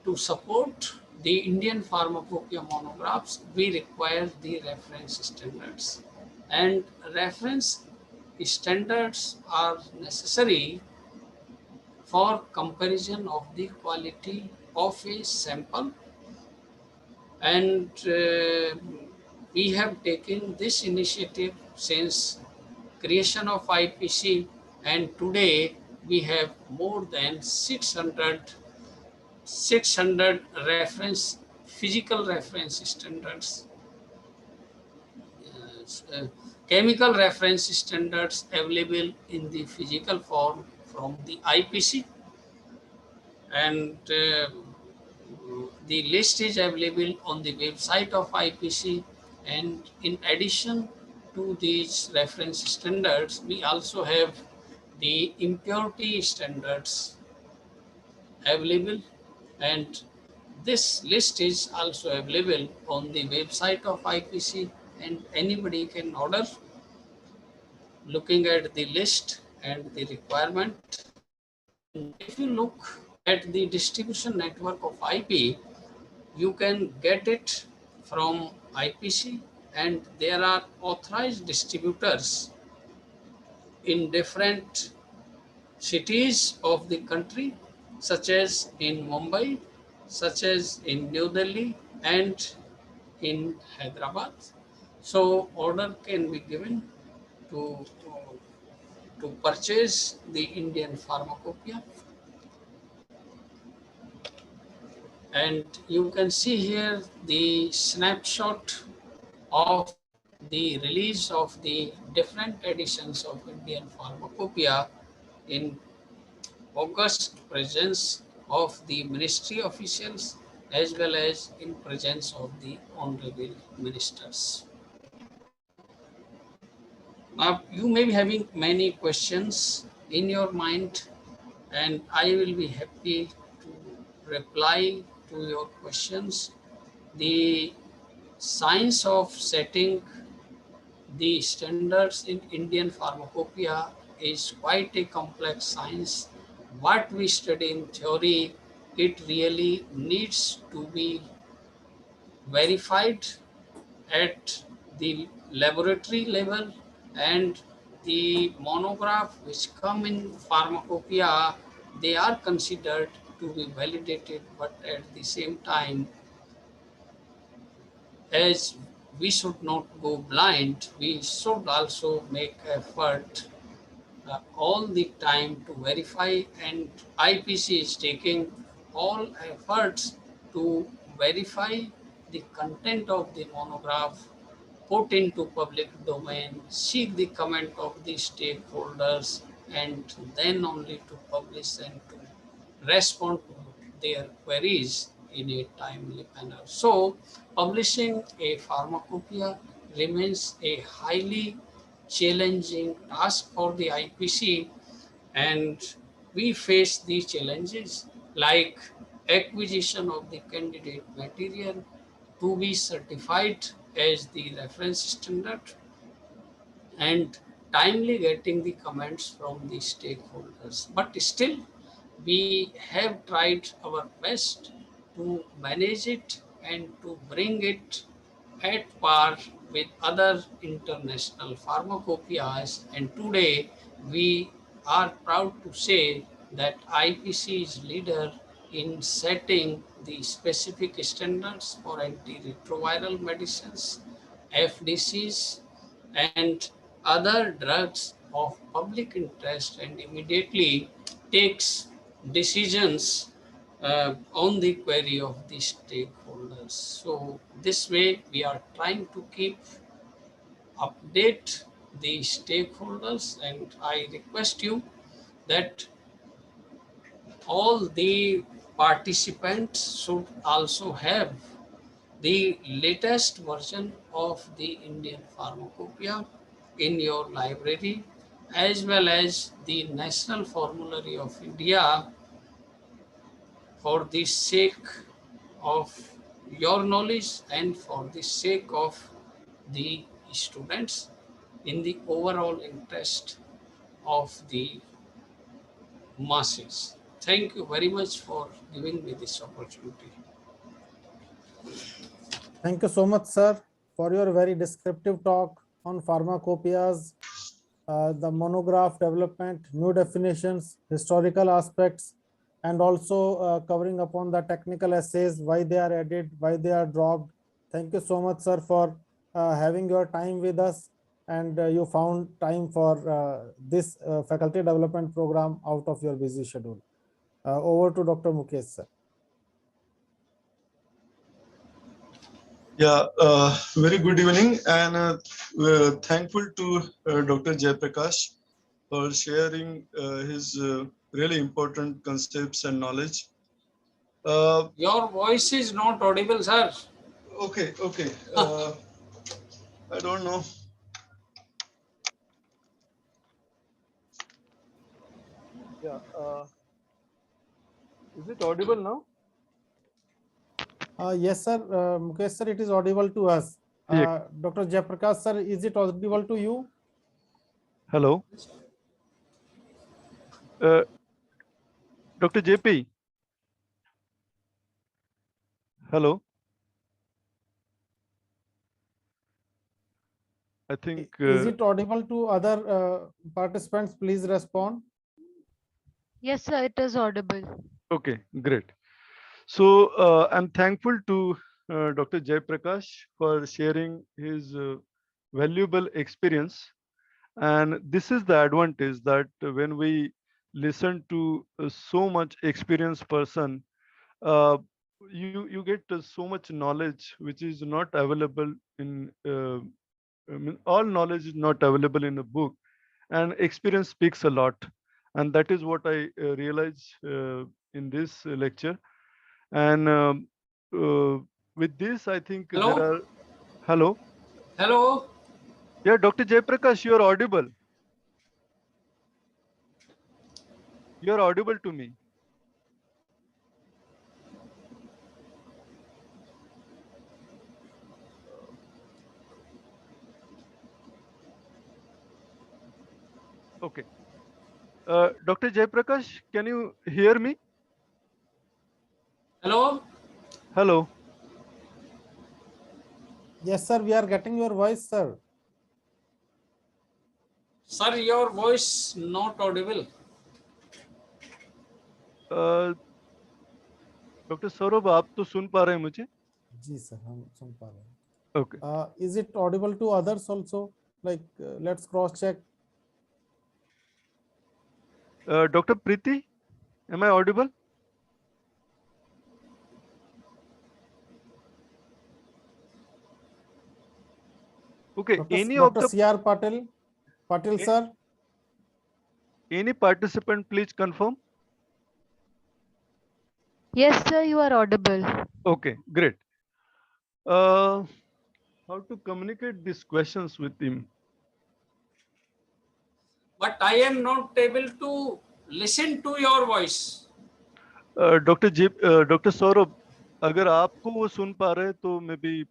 To support the Indian Pharmacopoeia monographs, we require the reference standards. And reference standards are necessary for comparison of the quality of a sample, and we have taken this initiative since creation of IPC, and today we have more than 600 reference, physical reference standards, uh, chemical reference standards available in the physical form from the IPC, and the list is available on the website of IPC. And in addition to these reference standards, we also have the impurity standards available, and this list is also available on the website of IPC, and anybody can order looking at the list and the requirement. And if you look at the distribution network of IP, you can get it from IPC, and there are authorized distributors in different cities of the country, such as in Mumbai, such as in New Delhi, and in Hyderabad. So order can be given to, to purchase the Indian Pharmacopoeia. And you can see here the snapshot of the release of the different editions of Indian Pharmacopoeia in august presence of the ministry officials as well as in presence of the honorable ministers. Now, you may be having many questions in your mind, and I will be happy to reply to your questions. The science of setting the standards in Indian pharmacopoeia is quite a complex science. What we study in theory, it really needs to be verified at the laboratory level, and the monograph which come in pharmacopoeia, they are considered to be validated, but at the same time, as we should not go blind, we should also make effort all the time to verify, and IPC is taking all efforts to verify the content of the monograph, put into public domain, seek the comment of the stakeholders, and then only to publish and to respond to their queries in a timely manner. So, publishing a pharmacopoeia remains a highly challenging task for the IPC, and we face these challenges like acquisition of the candidate material to be certified as the reference standard, and timely getting the comments from the stakeholders. But still, we have tried our best to manage it and to bring it at par with other international pharmacopoeias. And today, we are proud to say that IPC is leader in setting the specific standards for antiretroviral medicines, FDCs, and other drugs of public interest, and immediately takes decisions on the query of the stakeholders. So this way we are trying to keep update the stakeholders, and I request you that all the participants should also have the latest version of the Indian Pharmacopoeia in your library, as well as the National Formulary of India, for the sake of your knowledge and for the sake of the students, in the overall interest of the masses. Thank you very much for giving me this opportunity. Thank you so much, sir, for your very descriptive talk on pharmacopoeias, the monograph development, new definitions, historical aspects, and also covering upon the technical essays, why they are added, why they are dropped. Thank you so much, sir, for having your time with us, and you found time for this faculty development program out of your busy schedule. Over to Dr. Mukesh, sir. Yeah, very good evening, and thankful to Dr. Jayaprakash for sharing his really important concepts and knowledge. Your voice is not audible, sir. Okay. I don't know. Yeah. Is it audible now? Yes, sir. Mukesh, sir, it is audible to us. Yeah. Dr. Jayaprakash, sir, is it audible to you? Hello. Dr. JP. Hello. I think. Is it audible to other participants? Please respond. Yes, sir, it is audible. Okay, great. So I'm thankful to Dr. Jayaprakash for sharing his valuable experience. And this is the advantage that when we listen to so much experienced person, uh, you get so much knowledge which is not available in I mean, all knowledge is not available in a book, and experience speaks a lot. And that is what I realized in this lecture. And with this, I think there Hello? are. Hello. Hello? Yeah, Dr. Jayaprakash, you are audible. You are audible to me. Okay. Dr. Jayaprakash, can you hear me? Hello? Hello. Yes, sir, we are getting your voice, sir. Sir, your voice not audible. Doctor Saurabh आप तो सुन पा रहे हैं मुझे? जी sir, हम सुन पा रहे हैं. Okay. Is it audible to others also? Like, let's cross check. Dr. Preeti, am I audible? Okay. Any of Dr. the C.R. Patil, sir. any participant please confirm? Yes, sir, you are audible. Okay, great. How to communicate these questions with him? But I am not able to listen to your voice. Dr. Saurabh, अगर आपको वो सुन पा रहे हैं तो maybe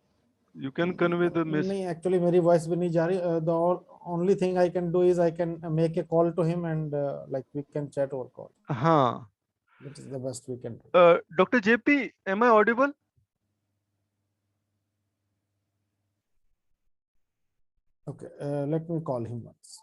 you can convey the message. नहीं, actually मेरी voice भी नहीं जा रही. The only thing I can do is I can make a call to him and like we can chat over call. हाँ. That is the best we can do. Dr. JP, am I audible? Okay, let me call him once.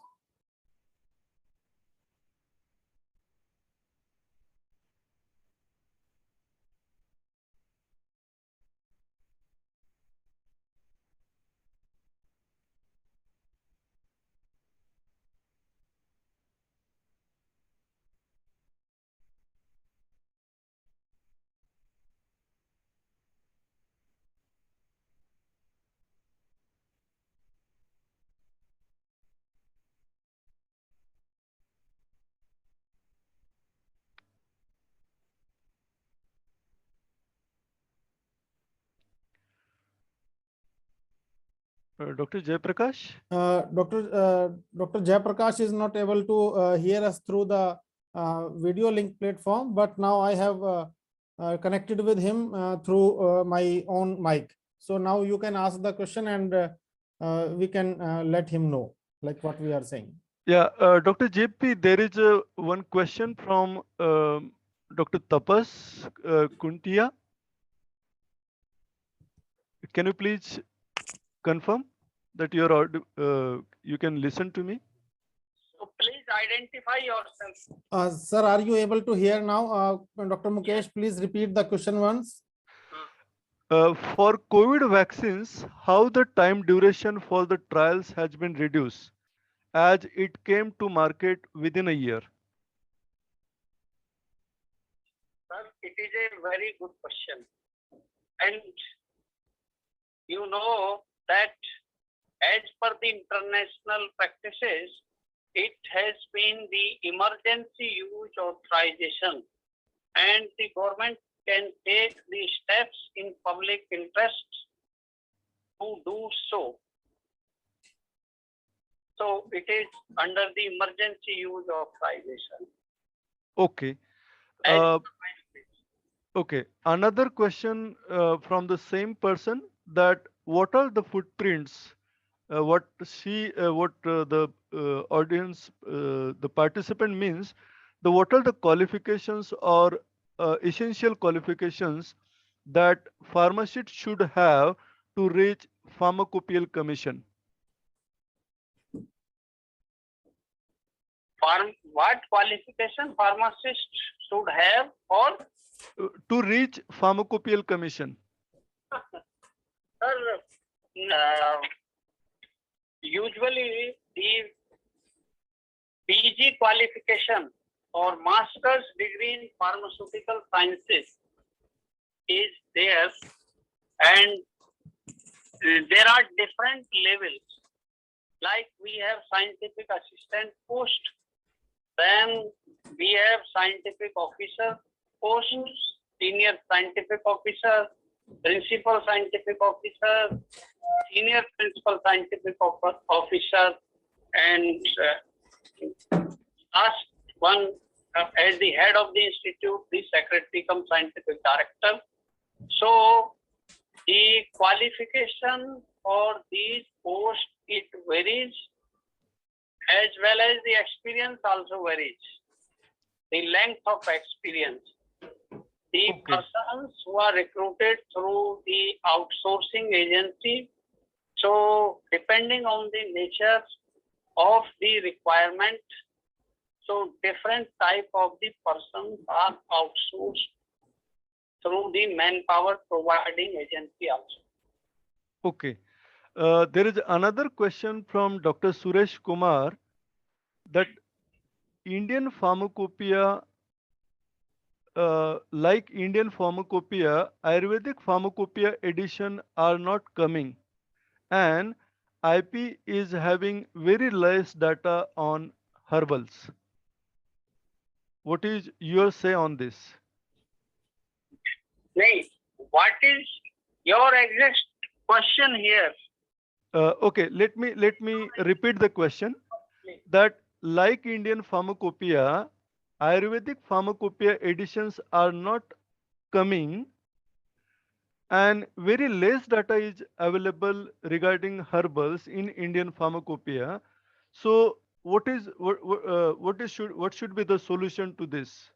Dr. Jayaprakash? Dr. Jayaprakash is not able to hear us through the video link platform, but now I have connected with him through my own mic. So now you can ask the question and we can let him know like what we are saying. Yeah, Dr. JP, there is one question from Dr. Tapas Kuntia. Can you please confirm that you can listen to me? So please identify yourself. Sir, are you able to hear now? Dr. Mukesh, please repeat the question once. For COVID vaccines, how the time duration for the trials has been reduced as it came to market within a year? Sir, it is a very good question. And you know that as per the international practices, it has been the emergency use authorization, and the government can take the steps in public interest to do so. So it is under the emergency use authorization. Okay. Okay. Another question from the same person, that what are the footprints? What the audience, the participant means, what are the qualifications or essential qualifications that pharmacist should have to reach pharmacopoeial commission? What qualification pharmacist should have for? To reach pharmacopoeial commission. Sir, usually the PG qualification or master's degree in pharmaceutical sciences is there, and there are different levels. Like we have scientific assistant post, then we have scientific officer post, senior scientific officer, principal scientific officer, senior principal scientific officer, and last one, as the head of the institute, the secretary cum scientific director. So the qualification for these posts, it varies, as well as the experience also varies. The length of experience. The Okay. persons who are recruited through the outsourcing agency, so depending on the nature of the requirement, so different type of the persons are outsourced through the manpower providing agency also. Okay. There is another question from Dr. Suresh Kumar that Indian pharmacopoeia, like Indian pharmacopoeia, Ayurvedic pharmacopoeia edition are not coming, and IP is having very less data on herbals. What is your say on this? Nay, what is your exact question here? Okay, let me repeat the question. That like Indian pharmacopoeia, Ayurvedic pharmacopoeia editions are not coming, and very less data is available regarding herbals in Indian pharmacopoeia. So what should be the solution to this?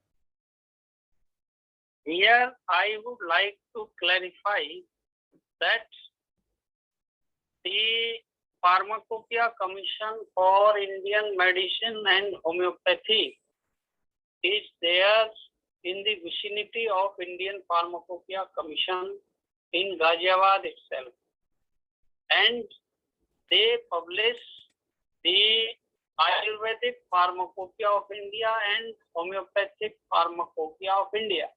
Here I would like to clarify that the Pharmacopoeia Commission for Indian Medicine and Homeopathy is there in the vicinity of Indian Pharmacopoeia Commission in Ghaziabad itself, and they publish the Ayurvedic Pharmacopoeia of India and Homeopathic Pharmacopoeia of India.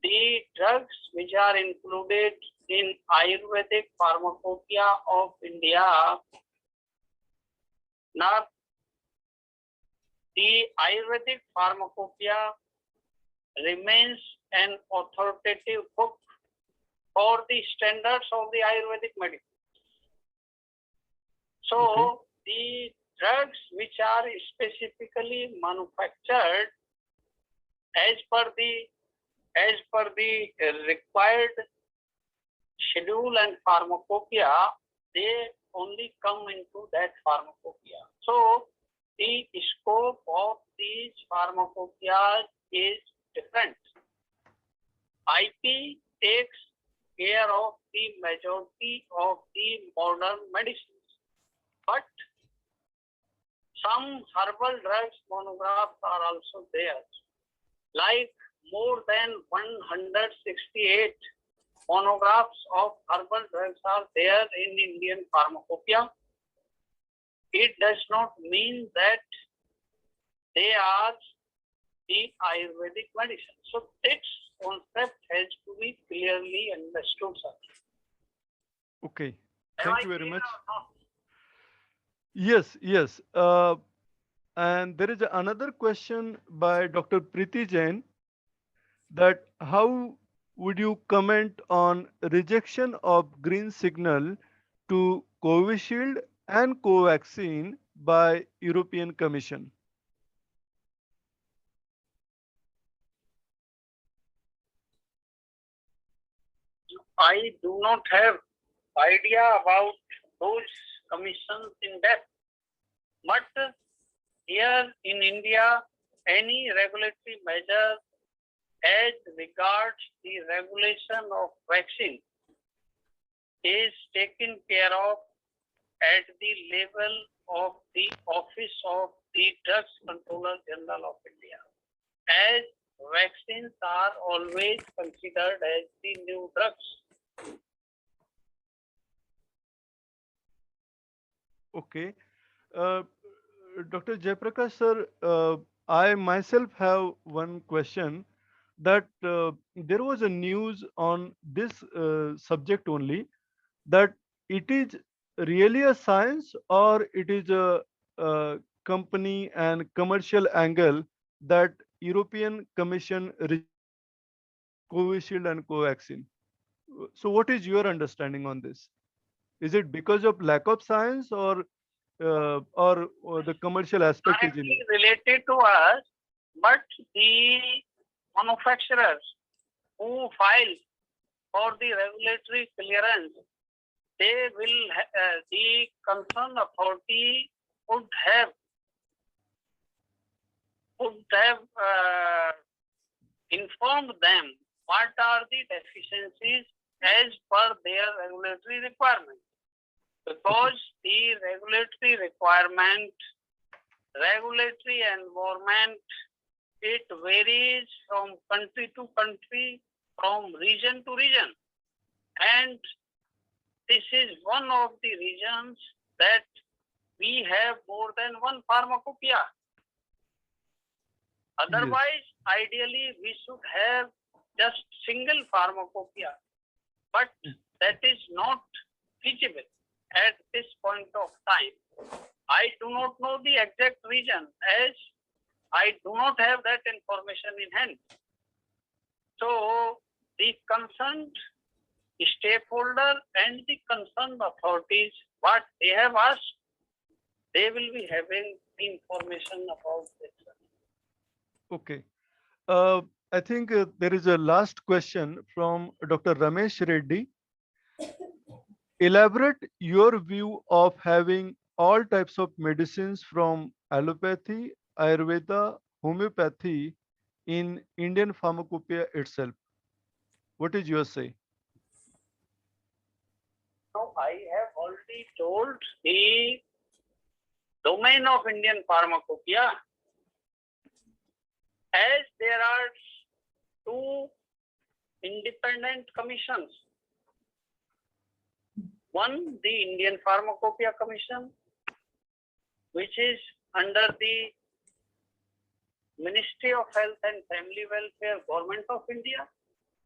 The drugs which are included in Ayurvedic Pharmacopoeia of India, now the Ayurvedic Pharmacopoeia remains an authoritative book for the standards of the Ayurvedic medicine. So the drugs which are specifically manufactured as per the required schedule and pharmacopoeia, they only come into that pharmacopoeia. So the scope of these pharmacopoeias is different. IP takes care of the majority of the modern medicines, but some herbal drugs monographs are also there, like more than 168 monographs of herbal drugs are there in Indian pharmacopoeia. It does not mean that they are the Ayurvedic medicine. So this concept has to be clearly understood, sir. Okay, Am thank I you very clear much. or not? Yes, yes. And there is another question by Dr. Preeti Jain, that how would you comment on rejection of green signal to Covishield and Covaxin by European Commission? I do not have idea about those commissions in depth, but here in India, any regulatory measure as regards the regulation of vaccine is taken care of at the level of the Office of the Drugs Controller General of India, as vaccines are always considered as the new drugs. Okay. Dr. Jayaprakash sir, I myself have one question, that there was a news on this subject only, that it is really a science, or it is a company and commercial angle that European Commission Covishield and Covaxin? So what is your understanding on this? Is it because of lack of science, or the commercial aspect is in Directly it? related to us, but the manufacturers who file for the regulatory clearance, they will, the concerned authority would have informed them what are the deficiencies as per their regulatory requirement. Because the regulatory requirement, regulatory environment, it varies from country to country, from region to region. And this is one of the reasons that we have more than one pharmacopoeia. Otherwise, ideally, we should have just single pharmacopoeia. But that is not feasible at this point of time. I do not know the exact reason, as I do not have that information in hand. So the concerned stakeholder and the concerned authorities, what they have asked, they will be having the information about this. Okay. I think there is a last question from Dr. Ramesh Reddy. Elaborate your view of having all types of medicines from allopathy, Ayurveda, homeopathy in Indian pharmacopoeia itself. What is your say? So I have already told the domain of Indian pharmacopoeia, as there are two independent commissions. One, the Indian Pharmacopoeia Commission, which is under the Ministry of Health and Family Welfare, Government of India.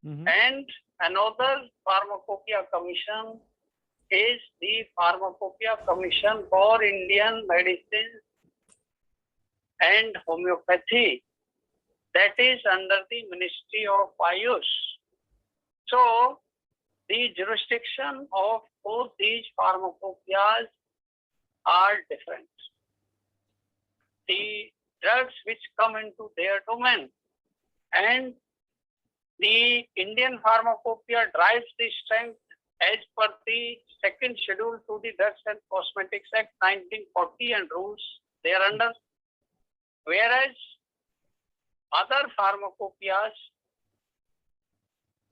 Mhm. And another Pharmacopoeia Commission is the Pharmacopoeia Commission for Indian Medicine and Homeopathy, that is under the Ministry of Ayush. So the jurisdiction of both these pharmacopoeias are different. The drugs which come into their domain, and the Indian Pharmacopoeia drives the strength as per the second schedule to the Drugs and Cosmetics Act 1940 and rules thereunder, whereas other pharmacopoeias,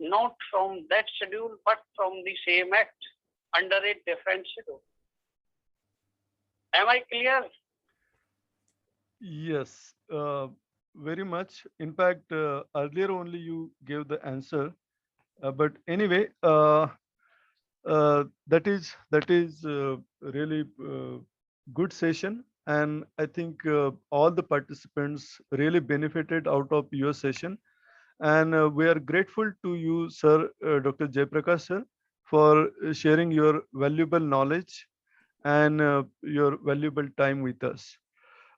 not from that schedule but from the same act, under a different schedule. Am I clear? Yes, very much. In fact, earlier only you gave the answer. But anyway, that is really good session, and I think all the participants really benefited out of your session, and we are grateful to you, sir, Dr. Jayaprakash sir, for sharing your valuable knowledge and your valuable time with us.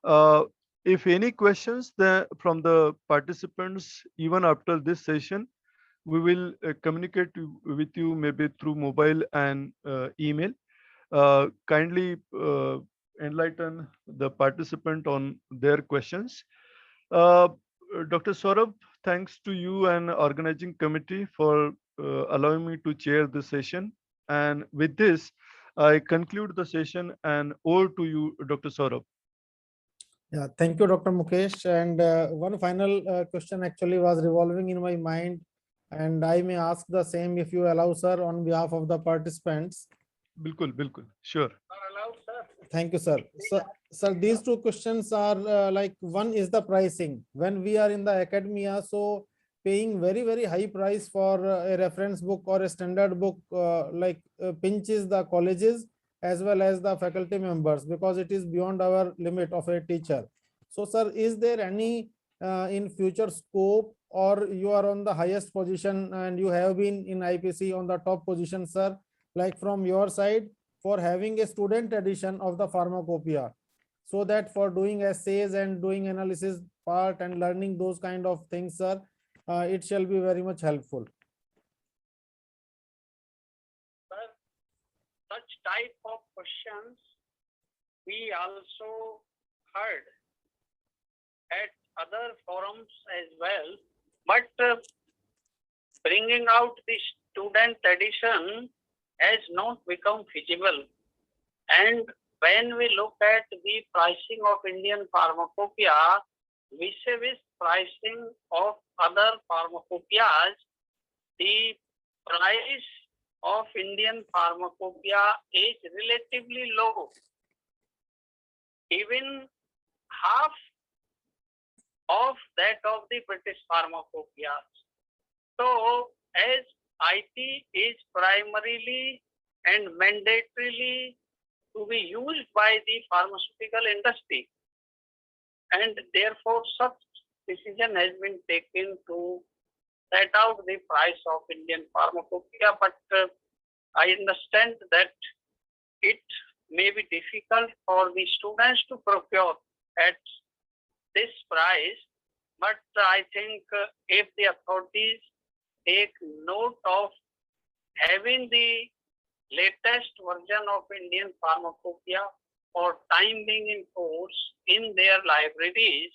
Uh, if any questions from the participants, even after this session, we will communicate with you maybe through mobile and email. Kindly enlighten the participant on their questions. Uh, Dr. Saurabh, thanks to you and organizing committee for allowing me to chair this session. And with this, I conclude the session, and over to you, Dr. Saurabh. Yeah, thank you, Dr. Mukesh. And one final question actually was revolving in my mind, and I may ask the same if you allow, sir, on behalf of the participants. Bilkul, bilkul, sure. Thank you, sir. Sir, these two questions are like, one is the pricing. When we are in the academia, so paying very, very high price for a reference book or a standard book pinches the colleges as well as the faculty members, because it is beyond our limit of a teacher. So, sir, is there any in future scope, or you are on the highest position and you have been in IPC on the top position, sir, like from your side, for having a student edition of the pharmacopoeia, so that for doing essays and doing analysis part and learning those kind of things, sir, it shall be very much helpful. Sir, such type of questions we also heard at other forums as well, but bringing out the student edition has not become feasible. And when we look at the pricing of Indian pharmacopoeia vis-a-vis pricing of other pharmacopoeias, the price of Indian pharmacopoeia is relatively low, even half of that of the British pharmacopoeias. So, as IT is primarily and mandatorily to be used by the pharmaceutical industry, and therefore such decision has been taken to set out the price of Indian pharmacopoeia, but I understand that it may be difficult for the students to procure at this price, but I think if the authorities take note of having the latest version of Indian pharmacopoeia for time being in force in their libraries,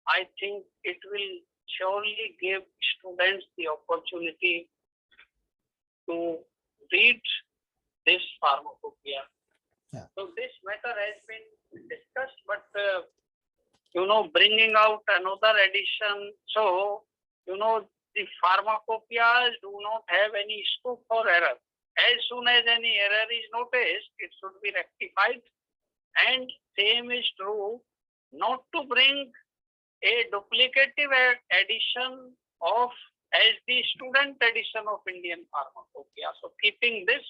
I think it will surely give students the opportunity to read this pharmacopoeia. Yeah. So this matter has been discussed, but bringing out another edition. So, the pharmacopoeias do not have any scope for error. As soon as any error is noticed, it should be rectified. And same is true not to bring a duplicative edition of as the student edition of Indian pharmacopoeia. So keeping this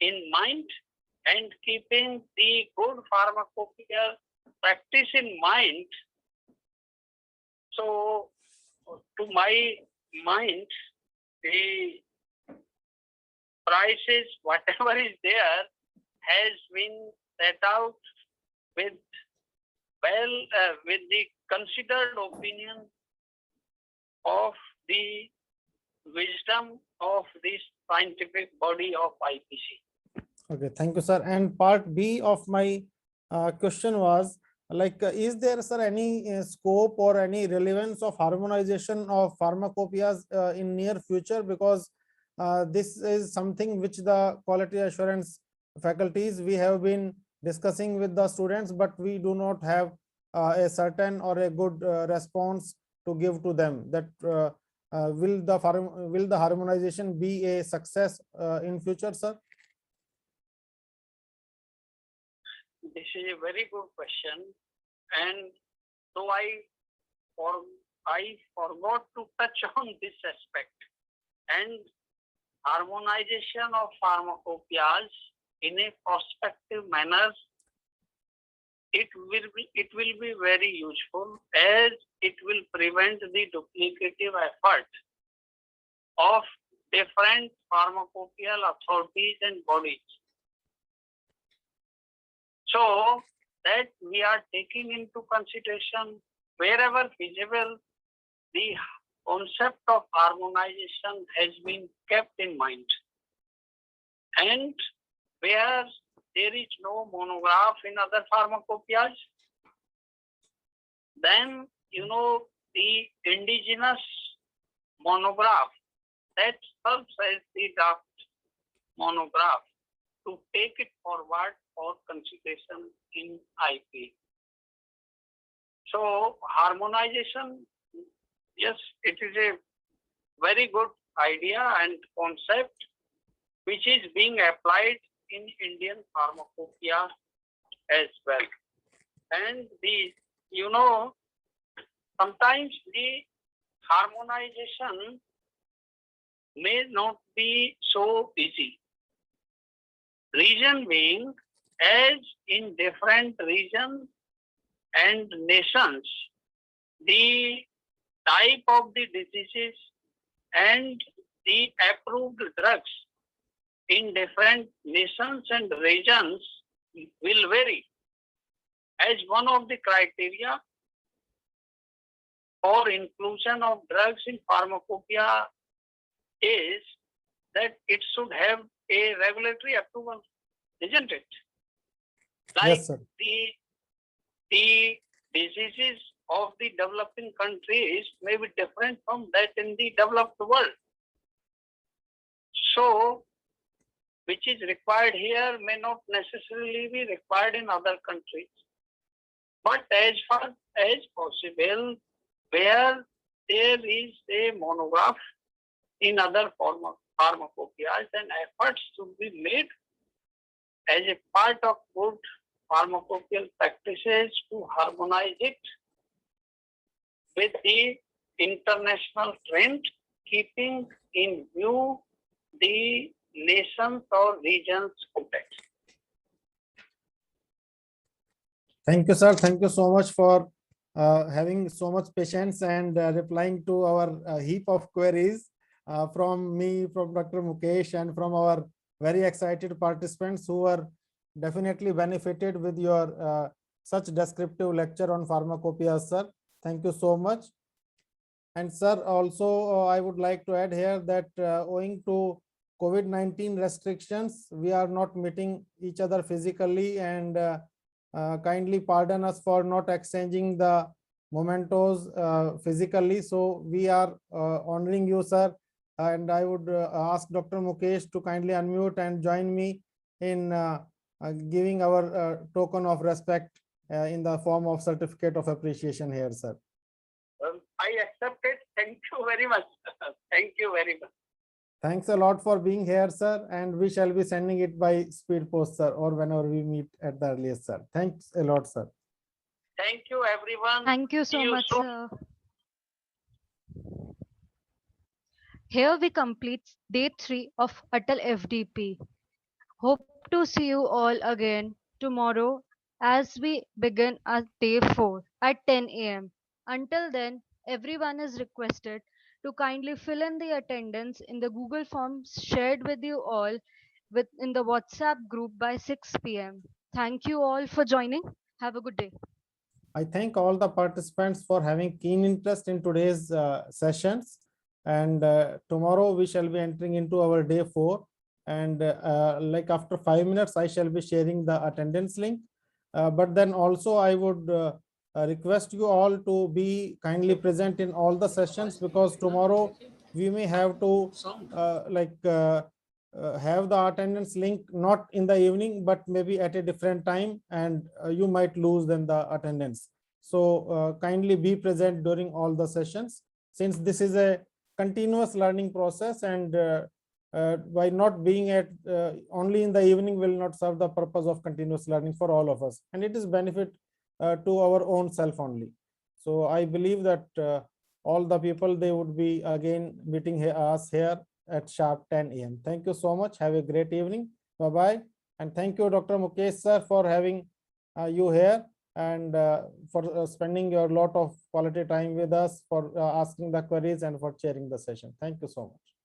in mind and keeping the good pharmacopoeia practice in mind, so to my mind, the prices, whatever is there, has been set out with with the considered opinion of the wisdom of this scientific body of IPC. Okay, thank you, sir. And part B of my question was, like, is there, sir, any scope or any relevance of harmonization of pharmacopoeias in near future? Because this is something which the quality assurance faculties we have been discussing with the students, but we do not have a certain or a good response to give to them. That will the harmonization be a success in future, sir? This is a very good question, and so I forgot to touch on this aspect. And harmonization of pharmacopoeias in a prospective manner, it will be very useful, as it will prevent the duplicative effort of different pharmacopoeial authorities and bodies. So that we are taking into consideration, wherever feasible, the concept of harmonization has been kept in mind. And where there is no monograph in other pharmacopoeias, then the indigenous monograph that serves as the draft monograph to take it forward for consideration in IP. So harmonization, yes, it is a very good idea and concept which is being applied in Indian pharmacopoeia as well. And sometimes the harmonization may not be so easy. Reason being, as in different regions and nations, the type of the diseases and the approved drugs in different nations and regions will vary. As one of the criteria for inclusion of drugs in pharmacopoeia is that it should have a regulatory approval, isn't it? Like Yes, sir. the diseases of the developing countries may be different from that in the developed world. So, which is required here may not necessarily be required in other countries. But as far as possible, where there is a monograph in other pharmacopoeias, and efforts to be made as a part of good pharmacopoeial practices to harmonize it with the international trend, keeping in view the nations or regions context. Thank you, sir. Thank you so much for having so much patience and replying to our heap of queries from me, from Dr. Mukesh, and from our very excited participants who were definitely benefited with your such descriptive lecture on pharmacopoeia, sir. Thank you so much. And sir, also I would like to add here that owing to COVID-19 restrictions, we are not meeting each other physically, and kindly pardon us for not exchanging the mementos physically. So we are honoring you, sir. And I would ask Dr. Mukesh to kindly unmute and join me in giving our token of respect in the form of certificate of appreciation here, sir. I accept it. Thank you very much. Thank you very much. Thanks a lot for being here, sir. And we shall be sending it by speed post, sir, or whenever we meet at the earliest, sir. Thanks a lot, sir. Thank you, everyone. Thank you so See you much, soon. sir. Here we complete day 3 of Atal FDP. Hope to see you all again tomorrow as we begin our day 4 at 10 a.m. Until then, everyone is requested to kindly fill in the attendance in the Google Forms shared with you all in the WhatsApp group by 6 p.m. Thank you all for joining. Have a good day. I thank all the participants for having keen interest in today's sessions. And tomorrow we shall be entering into our day 4. And like after 5 minutes, I shall be sharing the attendance link. But then also I would request you all to be kindly present in all the sessions, because tomorrow we may have to have the attendance link not in the evening, but maybe at a different time, and you might lose then the attendance. So kindly be present during all the sessions, since this is a continuous learning process, and by not being at only in the evening will not serve the purpose of continuous learning for all of us, and it is benefit to our own self only. So I believe that all the people, they would be again meeting us here at sharp 10 a.m. Thank you so much. Have a great evening. Bye-bye. And thank you, Dr. Mukesh, sir, for having you here, and for spending your lot of quality time with us, for asking the queries and for chairing the session. Thank you so much.